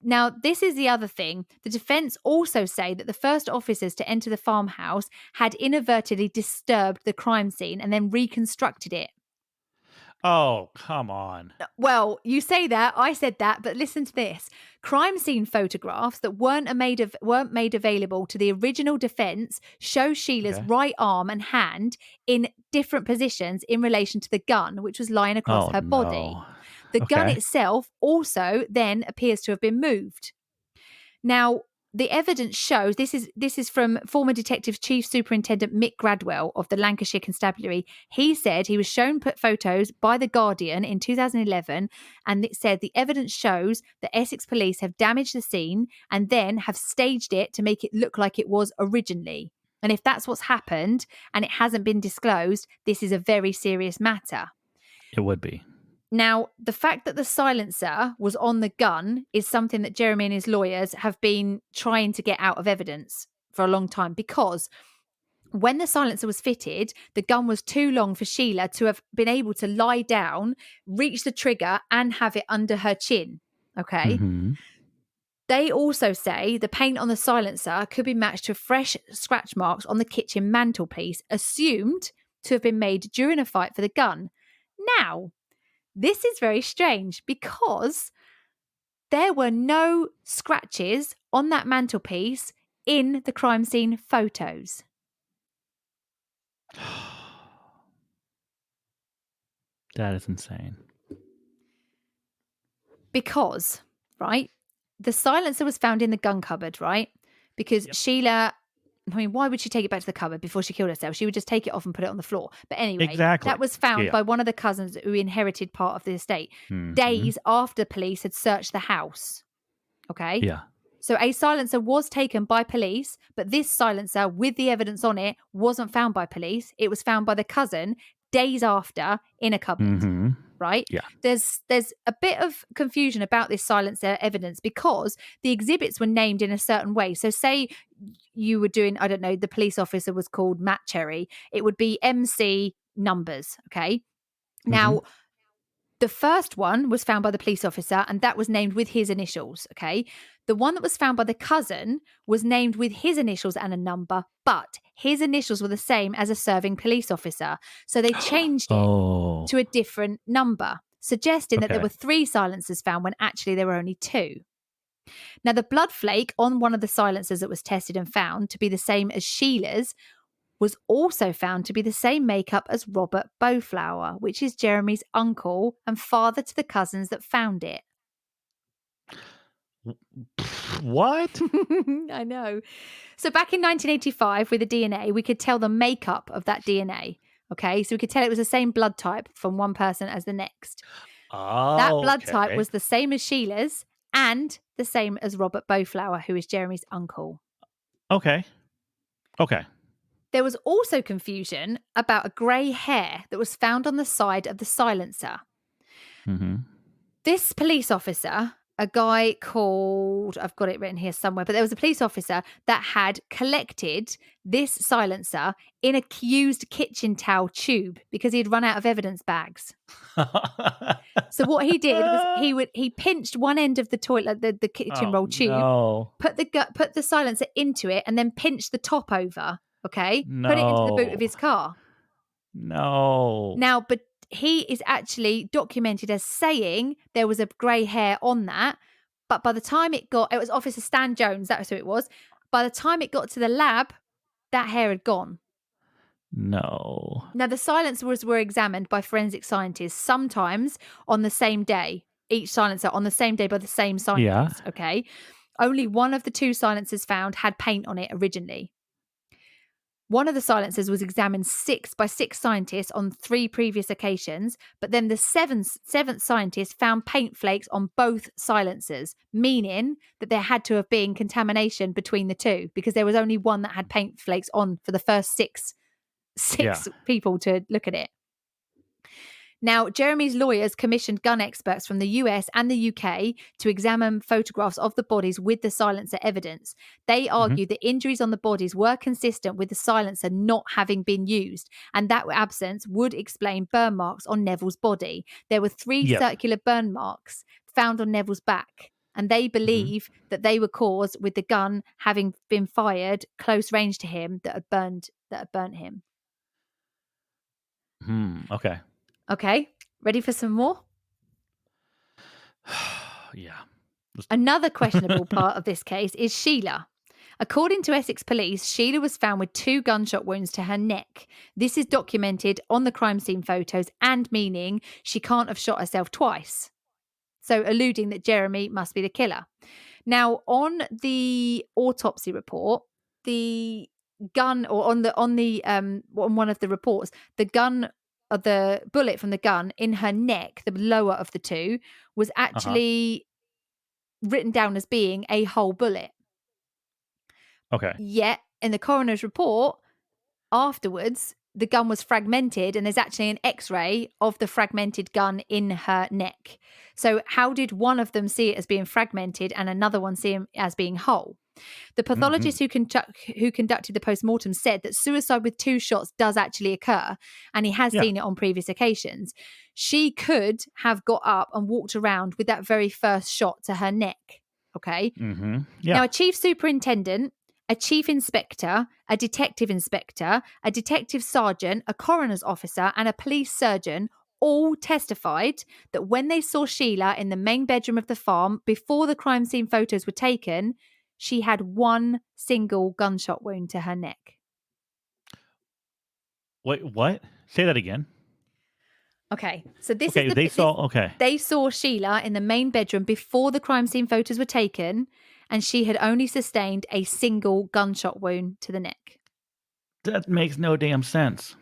Now, this is the other thing. The defense also say that the first officers to enter the farmhouse had inadvertently disturbed the crime scene and then reconstructed it. Oh, come on. Well, you say that, I said that, but listen to this. Crime scene photographs that weren't made available to the original defense show Sheila's Okay. right arm and hand in different positions in relation to the gun, which was lying across Oh, her body. no. The gun Okay. itself also then appears to have been moved. Now, the evidence shows this is from former Detective Chief Superintendent Mick Gradwell of the Lancashire Constabulary. He said he was shown photos by The Guardian in 2011, and it said the evidence shows that Essex police have damaged the scene and then have staged it to make it look like it was originally. And if that's what's happened and it hasn't been disclosed, this is a very serious matter. It would be. Now, the fact that the silencer was on the gun is something that Jeremy and his lawyers have been trying to get out of evidence for a long time, because when the silencer was fitted, the gun was too long for Sheila to have been able to lie down, reach the trigger, and have it under her chin. Okay. Mm-hmm. They also say the paint on the silencer could be matched to fresh scratch marks on the kitchen mantelpiece, assumed to have been made during a fight for the gun. Now, this is very strange because there were no scratches on that mantelpiece in the crime scene photos. That is insane. Because, right, the silencer was found in the gun cupboard, right? Because Sheila, I mean, why would she take it back to the cupboard before she killed herself? She would just take it off and put it on the floor. But anyway, Exactly. that was found Yeah. by one of the cousins who inherited part of the estate Mhm. days after police had searched the house. Okay? Yeah. So a silencer was taken by police, but this silencer with the evidence on it wasn't found by police. It was found by the cousin days after in a cupboard. Mm-hmm. Right? Yeah. There's a bit of confusion about this silencer evidence because the exhibits were named in a certain way. So say you were doing, I don't know, the police officer was called Matt Cherry. It would be MC numbers. Okay. Now, the first one was found by the police officer and that was named with his initials. Okay. The one that was found by the cousin was named with his initials and a number, but his initials were the same as a serving police officer. So they changed it to a different number, suggesting that there Okay. were 3 silencers found when actually there were only 2. Now, the blood flake on one of the silencers that was tested and found to be the same as Sheila's was also found to be the same makeup as Robert Bowflower, which is Jeremy's uncle and father to the cousins that found it. What? I know. So back in 1985 with the DNA, we could tell the makeup of that DNA. Okay, so we could tell it was the same blood type from one person as the next. That Oh, blood type okay. was the same as Sheila's and the same as Robert Bowflower, who is Jeremy's uncle. Okay. Okay. There was also confusion about a grey hair that was found on the side of the silencer. Mhm. This police officer, a guy called, I've got it written here somewhere, but there was a police officer that had collected this silencer in a used kitchen towel tube because he had run out of evidence bags. So what he did was he pinched one end of the toilet, the kitchen Oh, roll tube, no. put the silencer into it, and then pinched the top over. Okay, put it into the boot of No. his car. No. Now, but he is actually documented as saying there was a grey hair on that, but by the time it was Officer Stan Jones, that's who it was. By the time it got to the lab, that hair had gone. No. Now, the silencers were examined by forensic scientists, sometimes on the same day, each silencer on the same day by the same Yeah. scientist, okay? Only one of the two silencers found had paint on it originally. One of the silencers was examined by six scientists on 3 previous occasions, but then the seventh scientist found paint flakes on both silencers, meaning that there had to have been contamination between the two because there was only one that had paint flakes on for the first six Yeah. people to look at it. Now, Jeremy's lawyers commissioned gun experts from the US and the UK to examine photographs of the bodies with the silencer evidence. They Mhm. argued that injuries on the bodies were consistent with the silencer not having been used, and that absence would explain burn marks on Neville's body. There were 3 Yep. circular burn marks found on Neville's back, and they Mhm. believe that they were caused with the gun having been fired close range to him that had burnt him. Okay. Okay, ready for some more? Yeah. Let's do Another questionable it. part of this case is Sheila. According to Essex police, Sheila was found with 2 gunshot wounds to her neck. This is documented on the crime scene photos and meaning she can't have shot herself twice. So alluding that Jeremy must be the killer. Now, on the autopsy report, the gun or on one of the reports, the gun of the bullet from the gun in her neck, the lower of the two, was Uh-huh. actually written down as being a whole bullet. Okay. Yet, in the coroner's report, afterwards, the gun was fragmented and there's actually an x-ray of the fragmented gun in her neck. So how did one of them see it as being fragmented and another one see it as being whole? The Mhm. pathologist who conducted the post-mortem said that suicide with 2 shots does actually occur, and he has Yeah. seen it on previous occasions. She could have got up and walked around with that very first shot to her neck. Okay. Mhm. Now, Yeah. a chief superintendent, a chief inspector, a detective inspector, a detective sergeant, a coroner's officer, and a police surgeon all testified that when they saw Sheila in the main bedroom of the farm before the crime scene photos were taken, she had one single gunshot wound to her neck. Wait, what? Say that again. Okay, so this is Okay, the they this saw okay. they saw Sheila in the main bedroom before the crime scene photos were taken, and she had only sustained a single gunshot wound to the neck. That makes no damn sense.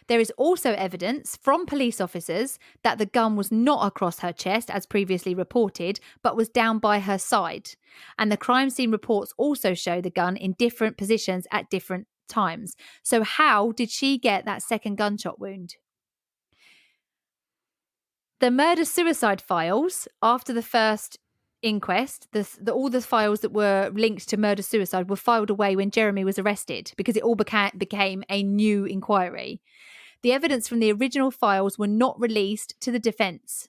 There is also evidence from police officers that the gun was not across her chest, as previously reported, but was down by her side. And the crime scene reports also show the gun in different positions at different times. So, how did she get that second gunshot wound? The murder suicide files after the first inquest, all the files that were linked to murder suicide were filed away when Jeremy was arrested because it all became a new inquiry. The evidence from the original files were not released to the defence.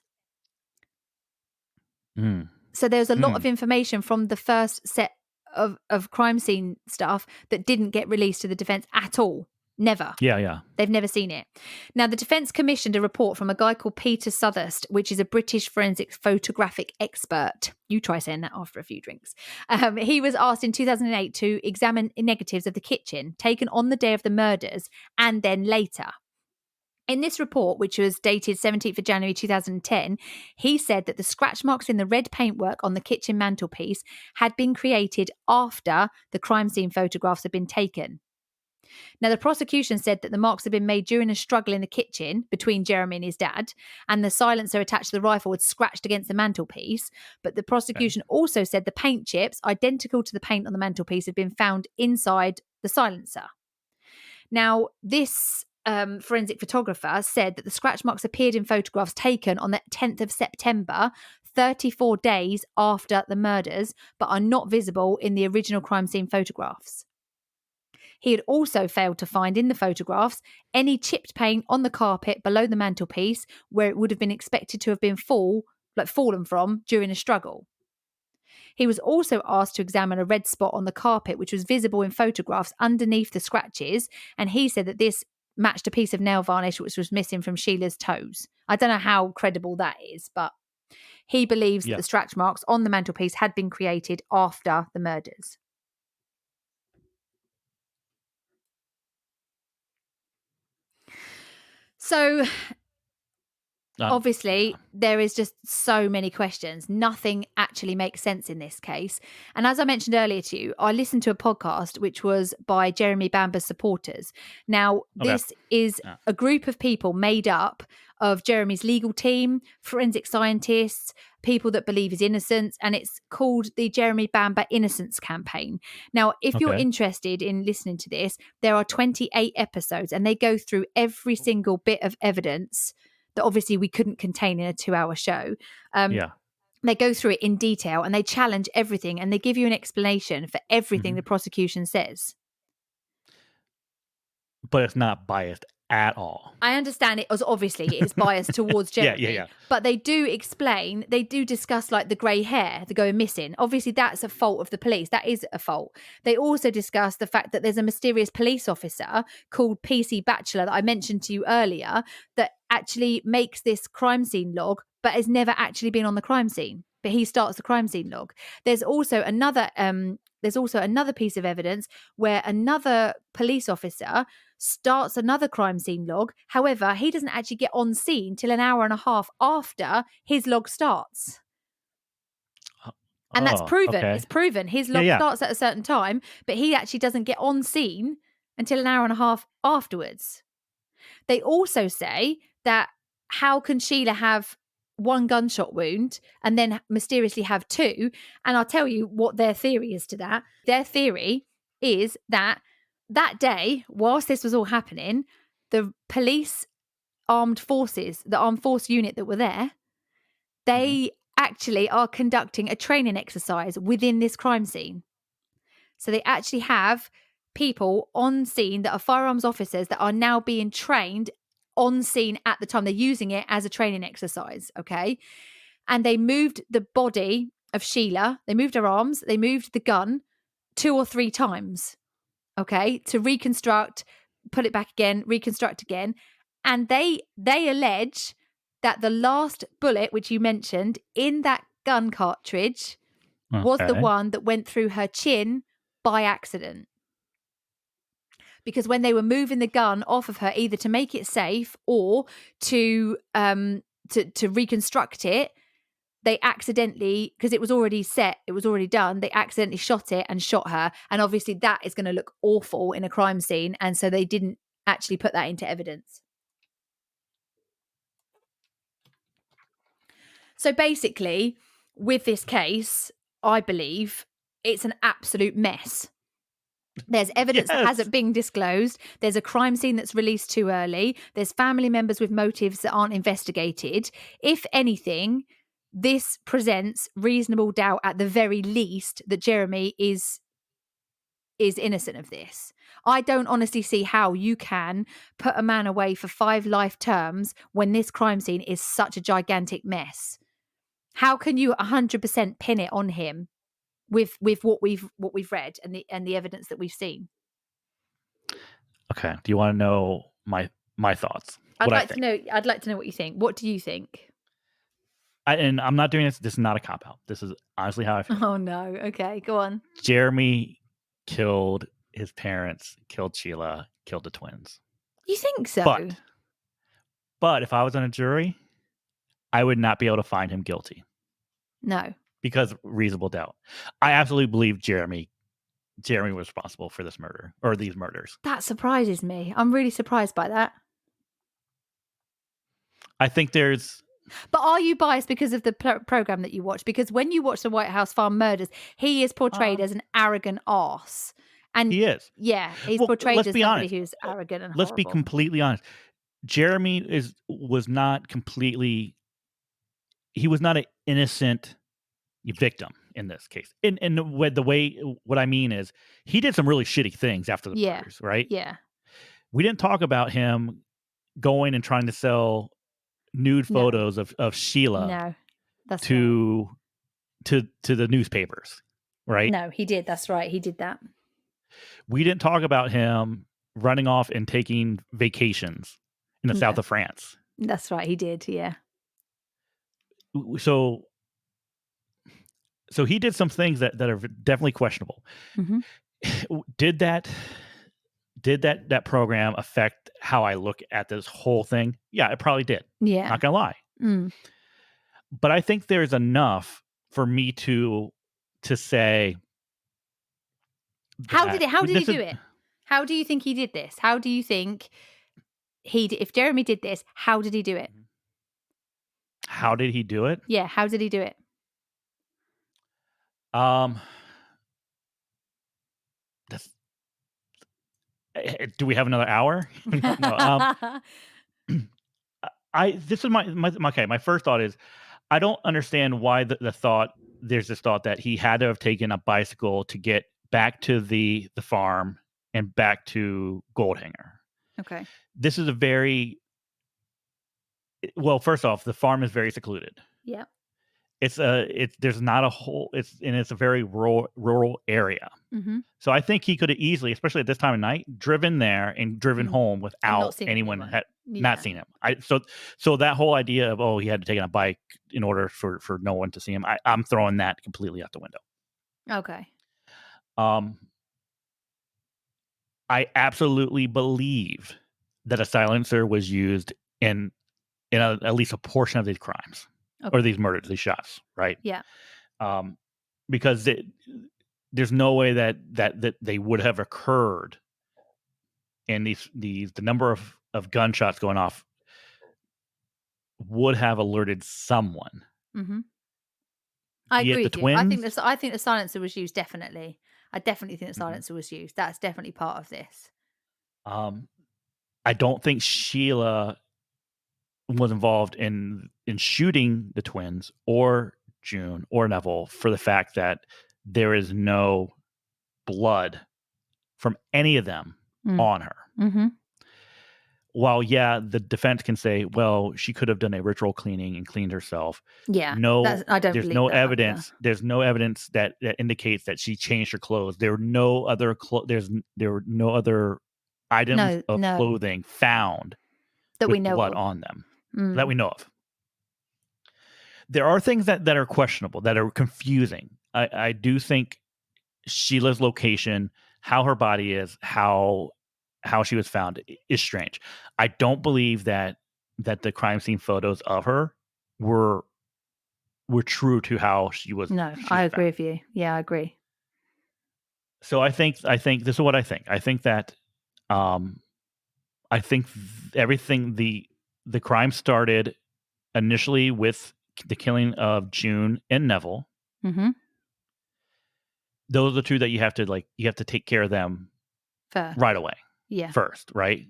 Mm. So there's a lot of Mm. information from the first set of crime scene stuff that didn't get released to the defence at all. Never. Yeah. They've never seen it. Now, the defence commissioned a report from a guy called Peter Southurst, which is a British forensic photographic expert. You try saying that after a few drinks. He was asked in 2008 to examine negatives of the kitchen taken on the day of the murders and then later. In this report, which was dated 17th of January 2010, he said that the scratch marks in the red paintwork on the kitchen mantelpiece had been created after the crime scene photographs had been taken. Now, the prosecution said that the marks had been made during a struggle in the kitchen between Jeremy and his dad, and the silencer attached to the rifle was scratched against the mantelpiece. But the prosecution also said the paint chips, identical to the paint on the mantelpiece, had been found inside the silencer. Now, this forensic photographer said that the scratch marks appeared in photographs taken on the 10th of September, 34 days after the murders, but are not visible in the original crime scene photographs. He had also failed to find in the photographs any chipped paint on the carpet below the mantelpiece where it would have been expected to have been fallen from during a struggle. He was also asked to examine a red spot on the carpet, which was visible in photographs underneath the scratches, and he said that this matched a piece of nail varnish which was missing from Sheila's toes. I don't know how credible that is, but he believes that the scratch marks on the mantelpiece had been created after the murders. So obviously, there is just so many questions. Nothing actually makes sense in this case. And as I mentioned earlier to you, I listened to a podcast which was by Jeremy Bamber's supporters. Now, this is a group of people made up of Jeremy's legal team, forensic scientists, people that believe his innocence, and it's called the Jeremy Bamber Innocence Campaign. Now, if you're interested in listening to this, there are 28 episodes and they go through every single bit of evidence that obviously we couldn't contain in a 2-hour show. They go through it in detail and they challenge everything and they give you an explanation for everything the prosecution says. But it's not biased at all. I understand it as obviously it is biased towards Jeremy. But they do explain, they do discuss like the grey hair, the going missing. Obviously that's a fault of the police. That is a fault. They also discuss the fact that there's a mysterious police officer called PC Batchelor that I mentioned to you earlier that actually makes this crime scene log but has never actually been on the crime scene. But he starts the crime scene log. There's also another piece of evidence where another police officer starts another crime scene log. However, he doesn't actually get on scene till an hour and a half after his log starts. And that's proven. Okay. It's proven. His log starts at a certain time, but he actually doesn't get on scene until an hour and a half afterwards. They also say that how can Sheila have one gunshot wound and then mysteriously have two? And I'll tell you what their theory is to that. Their theory is that day, whilst this was all happening, the police armed forces, the armed force unit that were there, they actually are conducting a training exercise within this crime scene. So they actually have people on scene that are firearms officers that are now being trained on scene at the time. They're using it as a training exercise, okay? And they moved the body of Sheila, they moved her arms, they moved the gun 2 or 3 times, okay, to reconstruct, put it back again, reconstruct again. And they allege that the last bullet, which you mentioned, in that gun cartridge was the one that went through her chin by accident. Because when they were moving the gun off of her, either to make it safe or to reconstruct it, they accidentally, because it was already set, it was already done, they accidentally shot it and shot her. And obviously that is going to look awful in a crime scene. And so they didn't actually put that into evidence. So basically, with this case, I believe it's an absolute mess. There's evidence that hasn't been disclosed. There's a crime scene that's released too early. There's family members with motives that aren't investigated. If anything, this presents reasonable doubt at the very least that Jeremy is innocent of this. I don't honestly see how you can put a man away for 5 life terms when this crime scene is such a gigantic mess. How can you 100% pin it on him with what we've read and the evidence that we've seen? Okay. Do you want to know my thoughts? I'd What I like to think? know. I'd like to know what you think. What do you think? And I'm not doing this. This is not a cop out. This is honestly how I feel. Oh no. Okay, go on. Jeremy killed his parents, killed Sheila, killed the twins. You think so? But if I was on a jury, I would not be able to find him guilty No. because of reasonable doubt. I absolutely believe Jeremy was responsible for this murder or these murders. That surprises me. I'm really surprised by that. I think there's But are you biased because of the program that you watch? Because when you watch the Whitehouse Farm murders, he is portrayed as an arrogant arse. And he is. yeah, he's Well, portrayed let's as be somebody honest. who's arrogant and Let's be horrible. completely honest. Jeremy was not completely. He was not an innocent victim in this case. And what I mean is he did some really shitty things after the Yeah. murders, right? Yeah. We didn't talk about him going and trying to sell nude No. photos of Sheila No. That's right. to the newspapers, right? No, he did. That's right. He did that. We didn't talk about him running off and taking vacations in the south No. of France. That's right. He did. Yeah. So he did some things that are definitely questionable. Mhm. Did that program affect how I look at this whole thing? Yeah, it probably did. Yeah. Not gonna lie. Mm. But I think there's enough for me to say How that did he this is do it? How do you think he did this? How do you think if Jeremy did this, how did he do it? how did he do it? Yeah, how did he do it? That's do we have another hour? No. This is my first thought is I don't understand why there's this thought that he had to have taken a bicycle to get back to the farm and back to Goldhanger. Okay. This is a very well, first off, the farm is very secluded. Yeah. There's not a whole it's a very rural area. Mm-hmm. So I think he could have easily, especially at this time of night, driven there and driven home And without not seen anyone anyone. had Yeah. not seen him. So that whole idea of he had to take on a bike in order for no one to see him, I'm throwing that completely out the window. Okay. I absolutely believe that a silencer was used in at least a portion of these crimes or these murders, these shots, right? Yeah. Because there's no way that they would have occurred, and the number of gunshots going off would have alerted someone. Mm-hmm. I Be it agree the with you. twins. I think the silencer was used. Definitely. I definitely think the Mhm. silencer was used. That's definitely part of this. I don't think Sheila was involved in shooting the twins or June or Neville for the fact that there is no blood from any of them on her. Mm-hmm. While the defense can say, well, she could have done a ritual cleaning and cleaned herself. Yeah. No, I don't there's believe no that evidence. either. There's no evidence that indicates that she changed her clothes. There were no other there were no other items of No. clothing found That we with know blood of. on them that we know of. There are things that are questionable, that are confusing. I do think Sheila's location, how her body is, how she was found is strange. I don't believe that the crime scene photos of her were true to how she was. No, She I was agree found. with you. Yeah, I agree. So I think this is what I think. I think that I think everything the crime started initially with the killing of June and Neville. Mm-hmm. Those are the two that you have to take care of them Fair. right away. Yeah. First, right?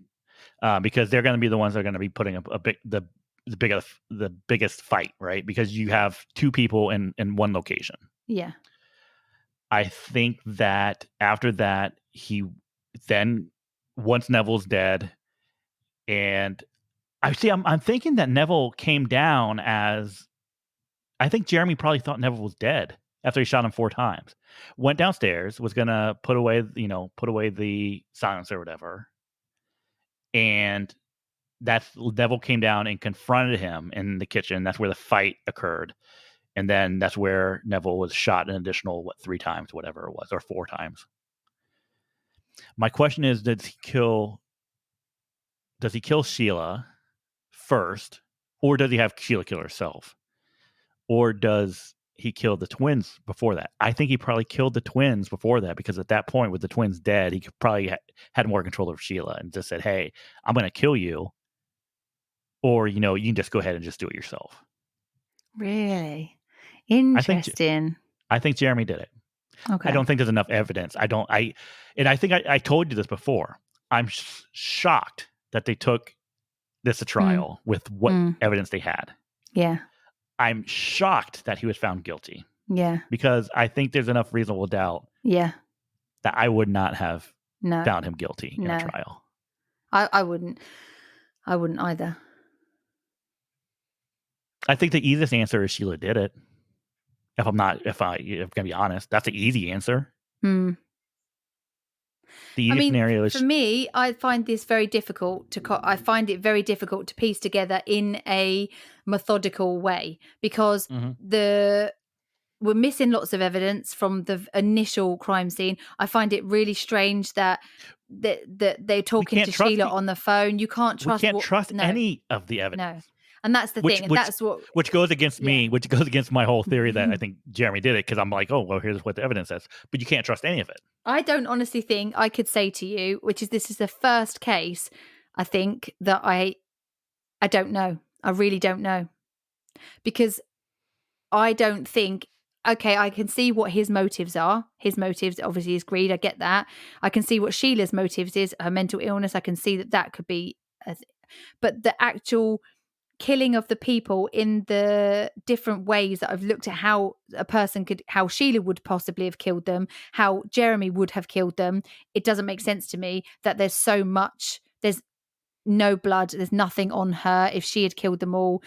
Because they're going to be the ones that are going to be putting up the biggest fight, right? Because you have two people in one location. Yeah. I think that after that, he then once Neville's dead, and I'm thinking that Neville came down as I think Jeremy probably thought Neville was dead after he shot him 4 times. Went downstairs, was gonna put away the silencer or whatever, and that's Neville came down and confronted him in the kitchen. That's where the fight occurred. And then that's where Neville was shot an additional, 3 times, whatever it was, or 4 times. My question is, does he kill Sheila first, or does he have Sheila kill herself? Or does he kill the twins before that? I think he probably killed the twins before that, because at that point, with the twins dead, he could probably had more control of Sheila and just said, hey, I'm going to kill you. Or, you can just go ahead and just do it yourself. Really I think interesting. Jeremy did it. Okay. I don't think there's enough evidence. I think I told you this before. I'm shocked that they took this to trial with what evidence they had. Yeah. I'm shocked that he was found guilty. Yeah. Because I think there's enough reasonable doubt. Yeah. That I would not have found him guilty in a trial. I wouldn't. I wouldn't either. I think the easiest answer is Sheila did it. If I'm gonna be honest, that's the easy answer. The easy scenario is, for me, I find this very difficult I find it very difficult to piece together in a methodical way, because we're missing lots of evidence from the initial crime scene. I find it really strange that they're talking to Sheila on the phone. You can't trust. We can't trust any of the evidence. No. And that's the thing. And that's which goes against me, which goes against my whole theory that I think Jeremy did it, because I'm like, oh, well, here's what the evidence says. But you can't trust any of it. I don't honestly think I could say to you, this is the first case, I think, that I don't know. I really don't know. Because I don't think, okay, I can see what his motives are. His motives, obviously, is greed. I get that. I can see what Sheila's motives is, her mental illness. I can see that could be, but the actual killing of the people in the different ways that I've looked at how how Sheila would possibly have killed them, how Jeremy would have killed them. It doesn't make sense to me that there's no blood, there's nothing on her if she had killed them all.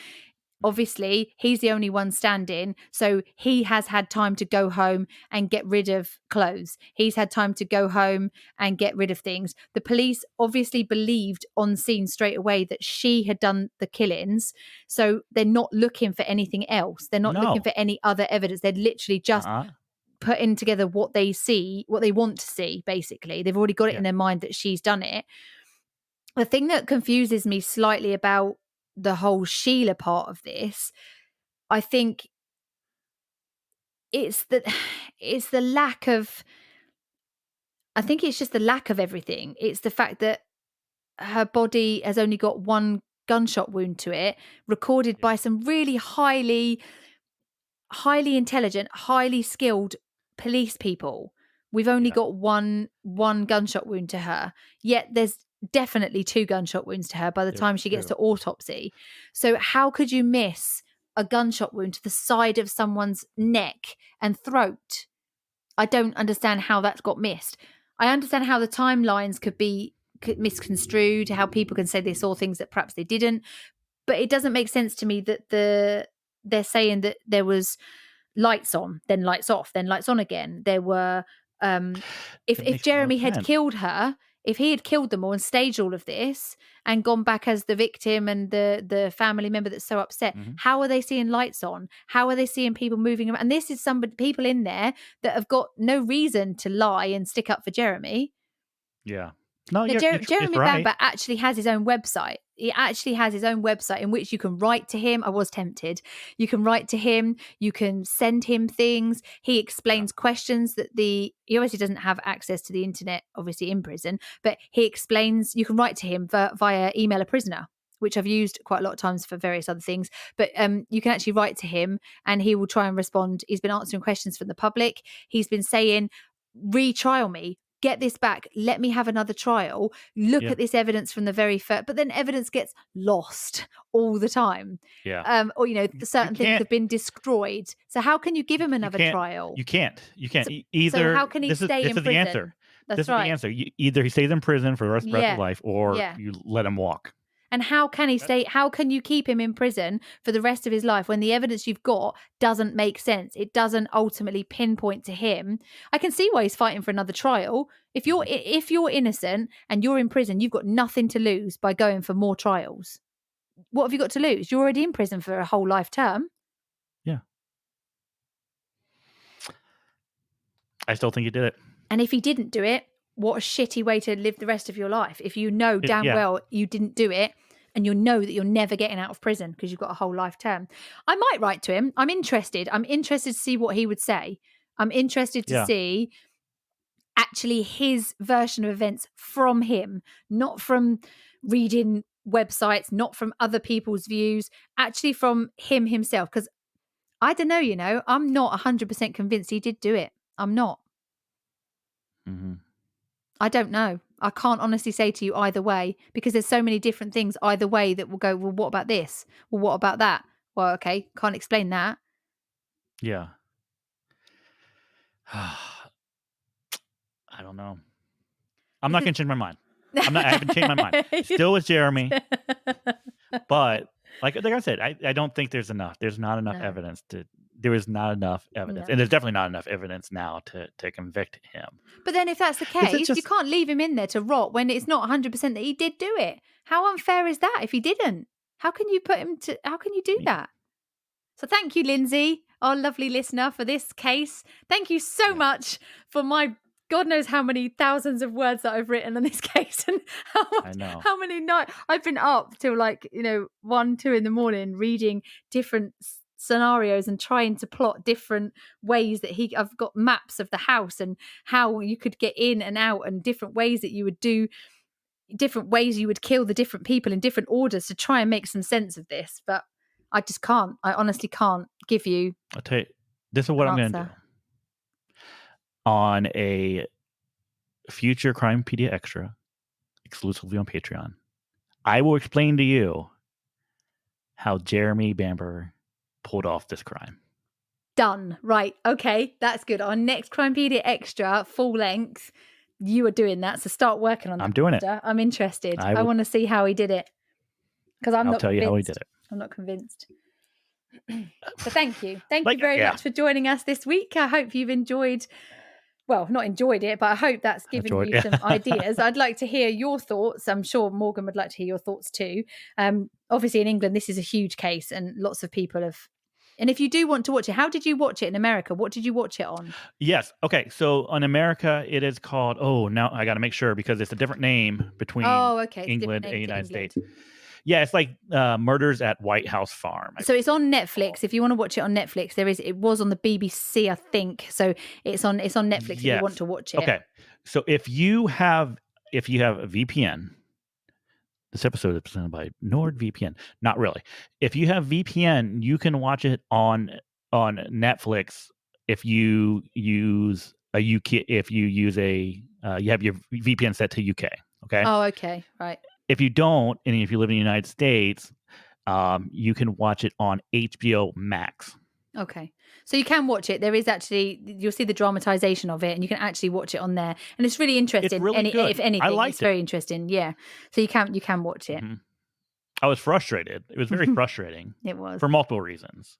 Obviously, he's the only one standing, so he has had time to go home and get rid of clothes. He's had time to go home and get rid of things. The police obviously believed on scene straight away that she had done the killings, so they're not looking for anything else. They're not looking for any other evidence. They're literally just putting together what they see, what they want to see, basically. They've already got it in their mind that she's done it. The thing that confuses me slightly about the whole Sheila part of this, I think it's the lack of, I think it's just the lack of everything. It's the fact that her body has only got one gunshot wound to it, recorded by some really highly intelligent, highly skilled police people. We've only got one gunshot wound to her, yet there's definitely 2 gunshot wounds to her by the time she gets to autopsy. So how could you miss a gunshot wound to the side of someone's neck and throat? I don't understand how that's got missed. I understand how the timelines could be misconstrued, how people can say they saw things that perhaps they didn't, but it doesn't make sense to me that they're saying that there was lights on, then lights off, then lights on again. There were if Jeremy had killed her, if he had killed them all and staged all of this and gone back as the victim and the family member that's so upset, how are they seeing lights on? How are they seeing people moving around? And this is people in there that have got no reason to lie and stick up for Jeremy. Yeah. No, Jeremy right. Bamber actually has his own website. He actually has his own website in which you can write to him. I was tempted. You can write to him. You can send him things. He explains questions that he obviously doesn't have access to the internet, obviously in prison, but he explains, you can write to him via email a prisoner, which I've used quite a lot of times for various other things. But you can actually write to him and he will try and respond. He's been answering questions from the public. He's been saying, retrial me. Get this back. Let me have another trial. Look at this evidence from the very first. But then evidence gets lost all the time. Yeah. Or certain things have been destroyed. So how can you give him another trial? You can't. So, either. So how can he stay in prison? The answer. That's this right. is the answer. Either he stays in prison for the rest of his life, or you let him walk. And how can he stay? How can you keep him in prison for the rest of his life when the evidence you've got doesn't make sense? It doesn't ultimately pinpoint to him. I can see why he's fighting for another trial. If you're innocent and you're in prison, you've got nothing to lose by going for more trials. What have you got to lose? You're already in prison for a whole life term. Yeah. I still think he did it. And if he didn't do it, what a shitty way to live the rest of your life. If you know damn Yeah. well you didn't do it and you know that you're never getting out of prison because you've got a whole life term. I might write to him. I'm interested. I'm interested to see what he would say. I'm interested to Yeah. see actually his version of events from him, not from reading websites, not from other people's views, actually from him himself. Because I don't know, I'm not 100% convinced he did do it. I'm not. Mm-hmm. I don't know. I can't honestly say to you either way because there's so many different things either way that will go, well, what about this? Well, what about that? Well, okay, can't explain that. Yeah. I don't know. I'm not going to change my mind. I haven't changed my mind. Still with Jeremy. But like I said, I don't think there's enough. There's not enough evidence there is not enough evidence. No. And there's definitely not enough evidence now to convict him. But then if that's the case, you can't leave him in there to rot when it's not 100% that he did do it. How unfair is that if he didn't? How can you do that? So thank you, Lindsay, our lovely listener, for this case. Thank you so much for my God knows how many thousands of words that I've written on this case and how many nights I've been up till 1, 2 in the morning reading different scenarios and trying to plot different ways that I've got maps of the house and how you could get in and out and different ways that you would do different ways you would kill the different people in different orders to try and make some sense of this. But I just can't. I honestly can't give you. I'll tell you, this is what I'm going to do. On a future Crimepedia Extra, exclusively on Patreon, I will explain to you how Jeremy Bamber pulled off this crime. Done. Right. Okay. That's good. Our next Crimepedia Extra, full length, you are doing that. So start working on that. I'm doing it. I'm interested. I want to see how he did it. Because I'll tell you how he did it. I'm not convinced. So thank you. Thank you very much for joining us this week. I hope you've enjoyed, well, not enjoyed it, but I hope that's given you some ideas. I'd like to hear your thoughts. I'm sure Morgan would like to hear your thoughts too. Obviously in England, this is a huge case and lots of people have. And if you do want to watch it, how did you watch it in America? What did you watch it on? Yes. Okay. So in America, it is called, now I got to make sure because it's a different name between England and the United States. Yeah, it's like Murders at Whitehouse Farm. So it's on Netflix. If you want to watch it on Netflix, it was on the BBC, I think. So it's on Netflix if you want to watch it. Okay. So if you have a VPN, this episode is presented by NordVPN. Not really. If you have VPN, you can watch it on Netflix if you use a UK, you have your VPN set to UK. Okay. Oh, okay. Right. If you don't, and if you live in the United States, you can watch it on HBO Max. Okay. So you can watch it. There is actually, you'll see the dramatization of it and you can actually watch it on there. And it's really interesting. It's really good. If anything, it's very interesting. Yeah. So you can watch it. Mm-hmm. I was frustrated. It was very frustrating. It was. For multiple reasons.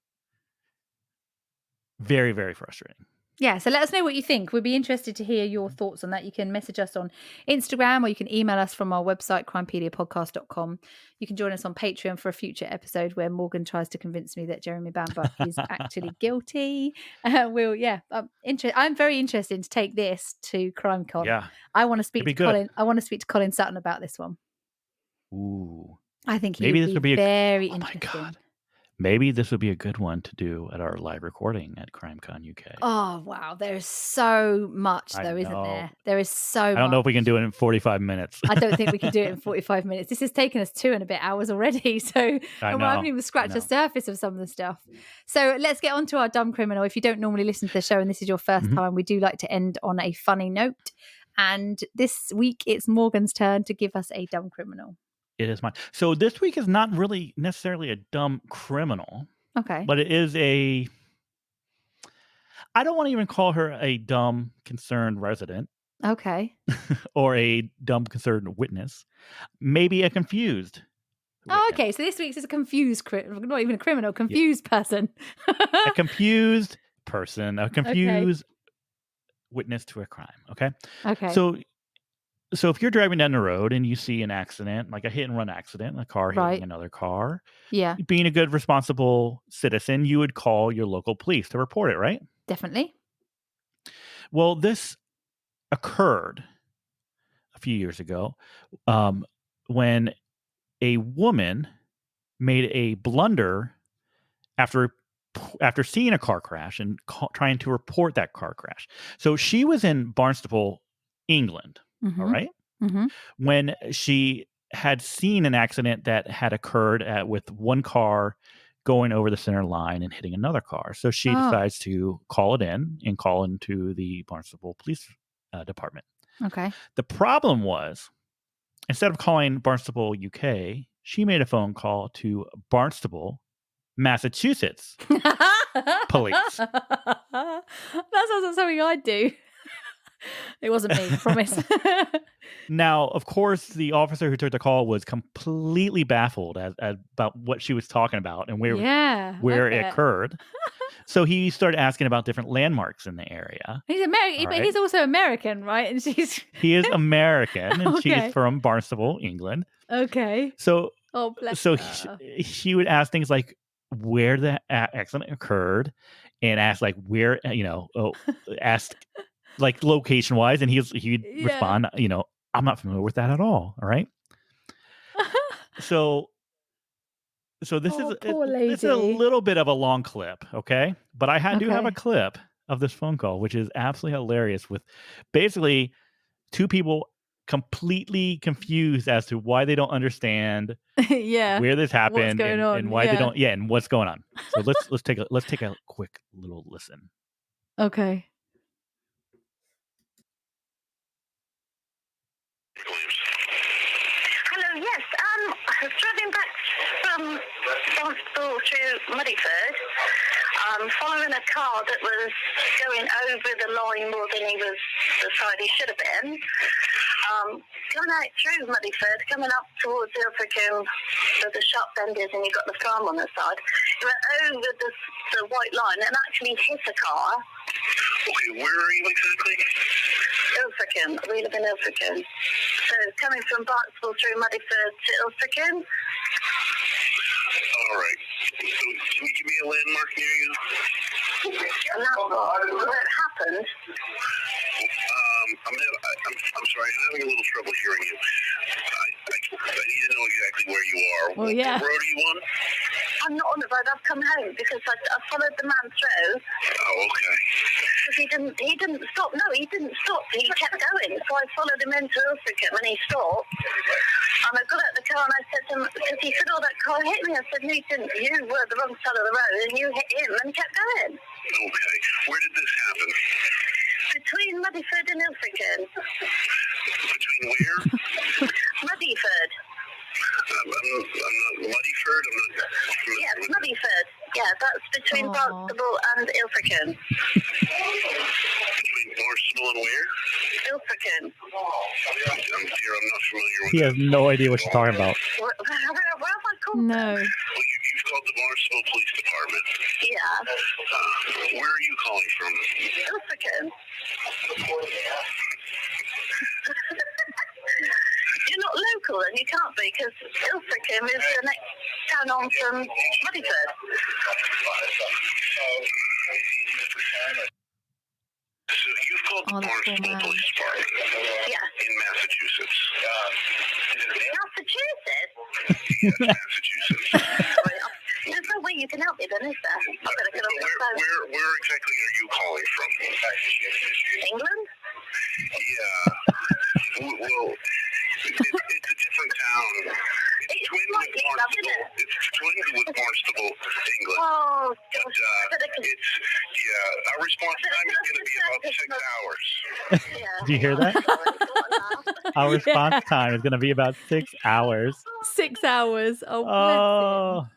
Very, very frustrating. Yeah, so let us know what you think. We'd be interested to hear your thoughts on that. You can message us on Instagram or you can email us from our website, crimepediapodcast.com. You can join us on Patreon for a future episode where Morgan tries to convince me that Jeremy Bamber is actually guilty. I'm very interested to take this to CrimeCon. Yeah. I want to speak to Colin. I want to speak to Colin Sutton about this one. Ooh. I think maybe this would be very interesting. My God. Maybe this would be a good one to do at our live recording at CrimeCon UK. Oh, wow. There's so much, though, isn't there? There is so much. I don't know if we can do it in 45 minutes. I don't think we can do it in 45 minutes. This has taken us 2 and a bit hours already. So I haven't even scratched the surface of some of the stuff. So let's get on to our dumb criminal. If you don't normally listen to the show and this is your first time, we do like to end on a funny note. And this week, it's Morgan's turn to give us a dumb criminal. It is mine. So this week is not really necessarily a dumb criminal. Okay. But it is I don't want to even call her a dumb concerned resident. Okay. Or a dumb concerned witness. Maybe a confused Oh, witness. okay. So this week's is a confused, not even a criminal, confused person. A confused person, a Okay. confused witness to a crime. Okay. Okay. So if you're driving down the road and you see an accident, like a hit and run accident, a car hitting Right. another car, Yeah, being a good, responsible citizen, you would call your local police to report it, right? definitely. Well, this occurred a few years ago when a woman made a blunder after seeing a car crash and trying to report that car crash. So she was in Barnstaple, England, all Mm-hmm. right, Mm-hmm. when she had seen an accident that had occurred with one car going over the center line and hitting another car. So she Oh, decides to call it in and call into the Barnstable Police Department. okay. The problem was, instead of calling Barnstable, UK, she made a phone call to Barnstable, Massachusetts police. That sounds like something I'd do. It wasn't me, I promise. Now, of course, the officer who took the call was completely baffled about what she was talking about and Yeah, I where it bet. occurred. So he started asking about different landmarks in the area. He's American, All but right. he's also American, right? And she's He is American and she's okay. from Barnstable, England. Okay. So Oh, bless so her. she would ask things like where the accident occurred and ask like where, ask like location wise. And he'd Yeah. respond, I'm not familiar with that at all. All right. So this Oh, poor this is a lady. little bit of a long clip, okay? But I do have a Okay. clip of this phone call, which is absolutely hilarious, with basically two people completely confused as to why they don't understand Yeah. where this What's happened going and on? why they Yeah. don't, and what's going on. So let's take a quick little listen. Okay. Hello, yes. I was driving back from Barnstable to Muddyford, following a car that was going over the line more than he was the side he should have been. Going out through Muddyford, coming up towards Ilfracombe, where the sharp bend is, and you've got the farm on the side. He went over the white line and actually hit a car. Okay, where are you exactly? Ilfracombe. We live in Ilfracombe. So coming from Barnstable through Muddyford to Ilfracombe. All right. So can you give me a landmark near you? And that's where it happened. I'm sorry, I'm having a little trouble hearing you. I need to know exactly where you are. Well, yeah. What road are you on? I'm not on the road. I've come home because I followed the man through. Oh, okay. Because he didn't stop. No, he didn't stop. He kept going. So I followed him into Ilfracombe and he stopped. And I got out the car and I said to him, because he said, oh, that car hit me. I said, no, you didn't. You were the wrong side of the road and you hit him, and he kept going. Okay. Where did this happen? Between Muddyford and Ilfracombe. Between where? Muddyford. I'm not Muddyford. I'm not familiar Yes, with Muddyford. Yeah, that's between Aw. Barnstable and Ilfracombe. Between Barnstable and where? Ilfracombe. I'm not familiar with He has that. no idea what you're talking about. Where have I called No. them? Well, you've called the Barnstable Police Department. Yeah. Where are you calling from? Ilfracombe. You're not local and you can't be because Ilfracombe is the next town on from Muddyford. So you've called the Oh, that poor Barnstable man. Police Department Yeah. in Massachusetts. Massachusetts? Yes, Massachusetts. Right. There's no way you can help me then, is there? I better get off the phone. Where exactly are you calling from? England? Yeah. Well, it's a different town. It's twinned with slightly up, isn't Barnstable. it? It's twinned with Barnstable, England. Oh, But gosh. I better our response time is going to be about 6 hours. yeah. Do you hear that? Our response time is going to be about 6 hours. 6 hours. Oh, bless him. Oh,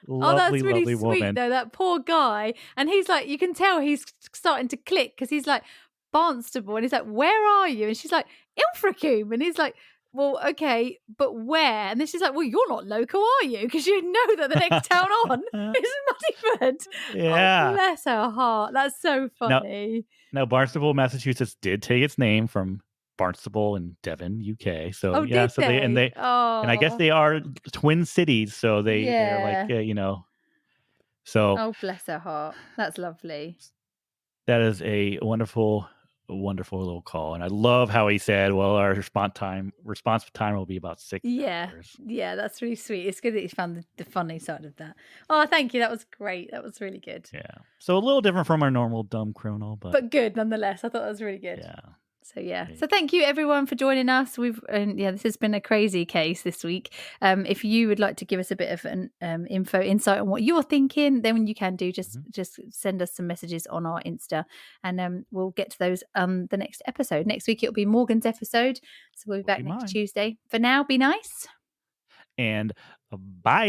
Oh, that's lovely, really lovely sweet, woman. though. That poor guy. And he's like, you can tell he's starting to click because he's like, Barnstable. And he's like, where are you? And she's like, Ilfracombe. And he's like, well, okay, but where? And then she's like, well, you're not local, are you? Because you know that the next town on is Muddyford. Yeah. Oh, bless her heart. That's so funny. Now, Barnstable, Massachusetts did take its name from Barnstable in Devon, UK. So Oh, yeah, did so they? and I guess Oh, they are twin cities. So they're like yeah. So Oh, bless her heart. That's lovely. that is a wonderful little call, and I love how he said, "Well, our response time will be about 6 hours." Yeah, that's really sweet. It's good that you found the funny side of that. Oh, thank you. That was great. That was really good. Yeah, so a little different from our normal dumb criminal, but good nonetheless. I thought that was really good. yeah. So thank you everyone for joining us. This has been a crazy case this week. If you would like to give us a bit of an insight on what you're thinking, then you can do just send us some messages on our Insta, and we'll get to those the next episode. Next week it'll be Morgan's episode, so we'll be back next Tuesday. For now, be nice and bye.